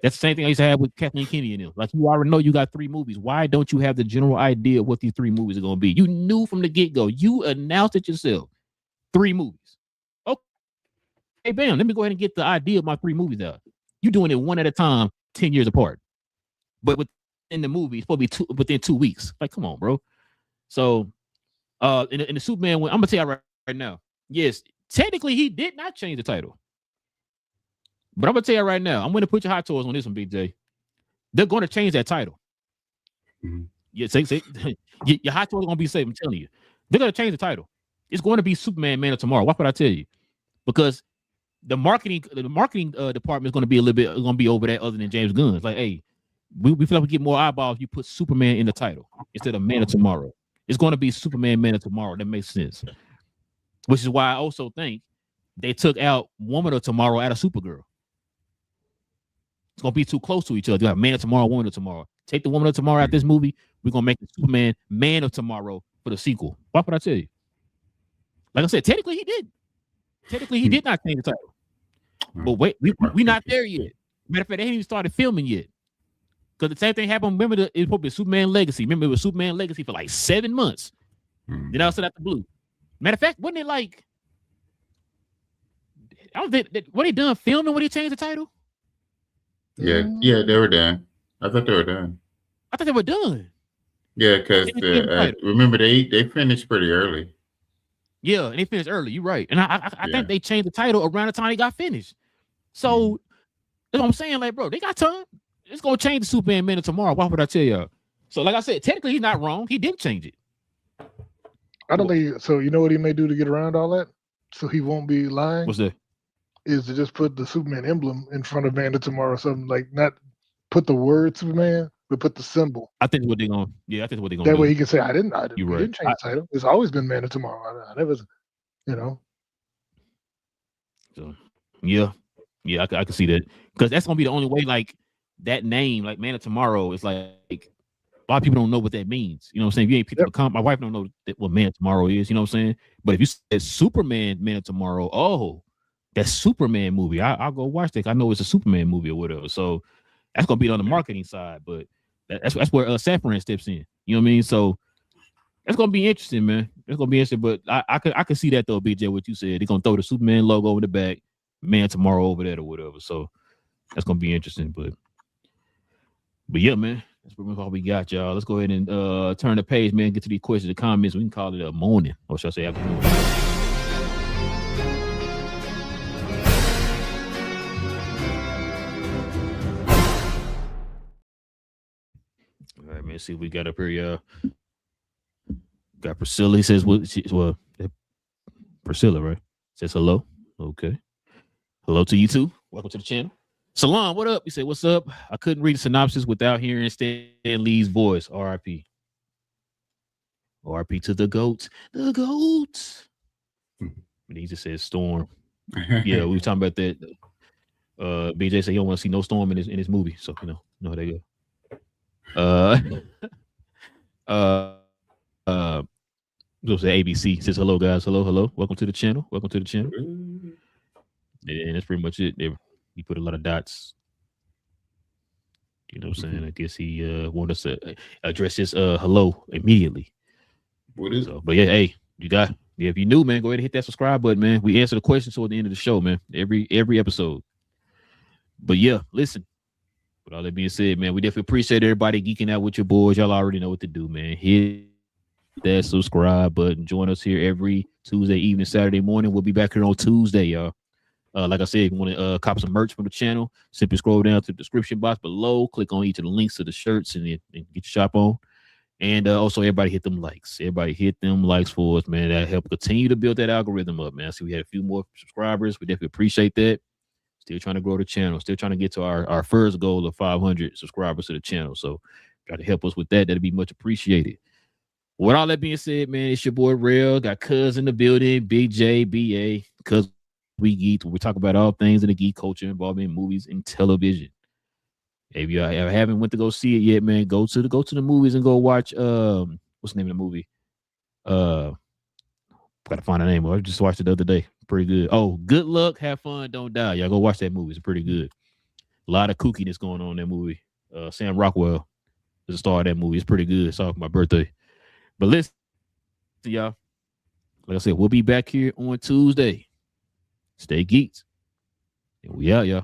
That's the same thing I used to have with Kathleen Kennedy and them. Like, you already know you got 3 movies. Why don't you have the general idea of what these 3 movies are going to be? You knew from the get-go. You announced it yourself. 3 movies. Okay, bam. Let me go ahead and get the idea of my 3 movies out. You doing it one at a time, 10 years apart. But within the movie, it's supposed to be within 2 weeks. Like, come on, bro. So, in the Superman one, I'm going to tell you right now. Yes, technically, he did not change the title. But I'm going to tell you right now, I'm going to put your hot toys on this one, BJ. They're going to change that title. Mm-hmm. Yeah, your hot toys are going to be safe, I'm telling you. They're going to change the title. It's going to be Superman Man of Tomorrow. Why would I tell you? Because the marketing department is going to be over that other than James Gunn. It's like, hey, we feel like we get more eyeballs if you put Superman in the title instead of Man of Tomorrow. It's going to be Superman Man of Tomorrow. That makes sense. Which is why I also think they took out Woman of Tomorrow out of Supergirl. It's gonna be too close to each other. You have Man of Tomorrow, Woman of Tomorrow. Take the Woman of Tomorrow out this movie. We're gonna make the Superman Man of Tomorrow for the sequel. Why would I tell you? Like I said, technically he did. Technically he did not change the title. But wait, we not there yet. Matter of fact, they haven't even started filming yet. Because the same thing happened. Remember, it was supposed to be Superman Legacy. Remember, it was Superman Legacy for like 7 months. Then all of a sudden, out the blue. Matter of fact, wasn't it like? I don't think were they done filming when he changed the title? Yeah, they were done. I thought they were done. I thought they were done. Yeah, because remember they finished pretty early. Yeah, and they finished early. You're right, and I think they changed the title around the time they got finished. So that's what I'm saying. Like, bro, they got time. It's gonna change the Superman Man of Tomorrow. Why would I tell y'all? So, like I said, technically he's not wrong. He did change it. I don't think so. You know what he may do to get around all that, so he won't be lying. What's that? Is to just put the Superman emblem in front of Man of Tomorrow, or something like not put the word Superman, but put the symbol. I think what they're going. Yeah, I think what they're going. That way he can say, "I didn't right. change the title. It's always been Man of Tomorrow. I never, So, yeah, I can see that because that's gonna be the only way. Like that name, like Man of Tomorrow, is like a lot of people don't know what that means. You know what I'm saying? If you ain't picked up a comp, my wife don't know what Man of Tomorrow is. You know what I'm saying? But if you said Superman Man of Tomorrow, oh. That Superman movie, I'll go watch that. I know it's a Superman movie or whatever. So that's gonna be on the marketing side, but that's where Safran steps in. You know what I mean? So that's gonna be interesting, man. It's gonna be interesting. But I could see that though, BJ. What you said, they're gonna throw the Superman logo over the back, Man Tomorrow over that or whatever. So that's gonna be interesting. But yeah, man, that's pretty much all we got, y'all. Let's go ahead and turn the page, man. Get to these questions and comments. We can call it a morning, or should I say afternoon? All right, man. See what we got up here, y'all. Got Priscilla. He says, Priscilla, right? Says hello. Okay. Hello to you too. Welcome to the channel. Salon, what up? He said, what's up? I couldn't read the synopsis without hearing Stan Lee's voice. R.I.P. R.I.P. to the GOAT. The GOAT. And he just said Storm. Yeah, we were talking about that. BJ said he don't want to see no Storm in his movie. So, you know how they go. We'll say ABC says hello, guys. Hello. Welcome to the channel. And that's pretty much it. He put a lot of dots. You know what I'm saying? I guess he wanted us to address his hello immediately. What is so, but yeah, hey, you got Yeah, if you're new, man, go ahead and hit that subscribe button, man. We answer the questions toward the end of the show, man. Every episode. But yeah, listen. With all that being said, man, we definitely appreciate everybody geeking out with your boys. Y'all already know what to do, man. Hit that subscribe button. Join us here every Tuesday evening, Saturday morning. We'll be back here on Tuesday, y'all. Like I said, if you want to cop some merch from the channel, simply scroll down to the description box below, click on each of the links to the shirts, and get your shop on. And also, everybody hit them likes. Everybody hit them likes for us, man. That help continue to build that algorithm up, man. So we had a few more subscribers. We definitely appreciate that. Still trying to grow the channel. Still trying to get to our first goal of 500 subscribers to the channel. So try to help us with that. That'd be much appreciated. With all that being said, man, it's your boy Rail. Got Cuz in the building, Big J, BA, Cuz We Geek'D. We talk about all things in the geek culture involving movies and television. If you haven't went to go see it yet, man, go to the movies and go watch what's the name of the movie? Gotta find the name of it. I just watched it the other day. Pretty good. Oh, Good Luck, Have Fun, Don't Die. Y'all go watch that movie. It's pretty good. A lot of kookiness going on in that movie. Sam Rockwell is the star of that movie. It's pretty good. It's off my birthday. But listen, y'all. Like I said, we'll be back here on Tuesday. Stay geeked. And we out, y'all.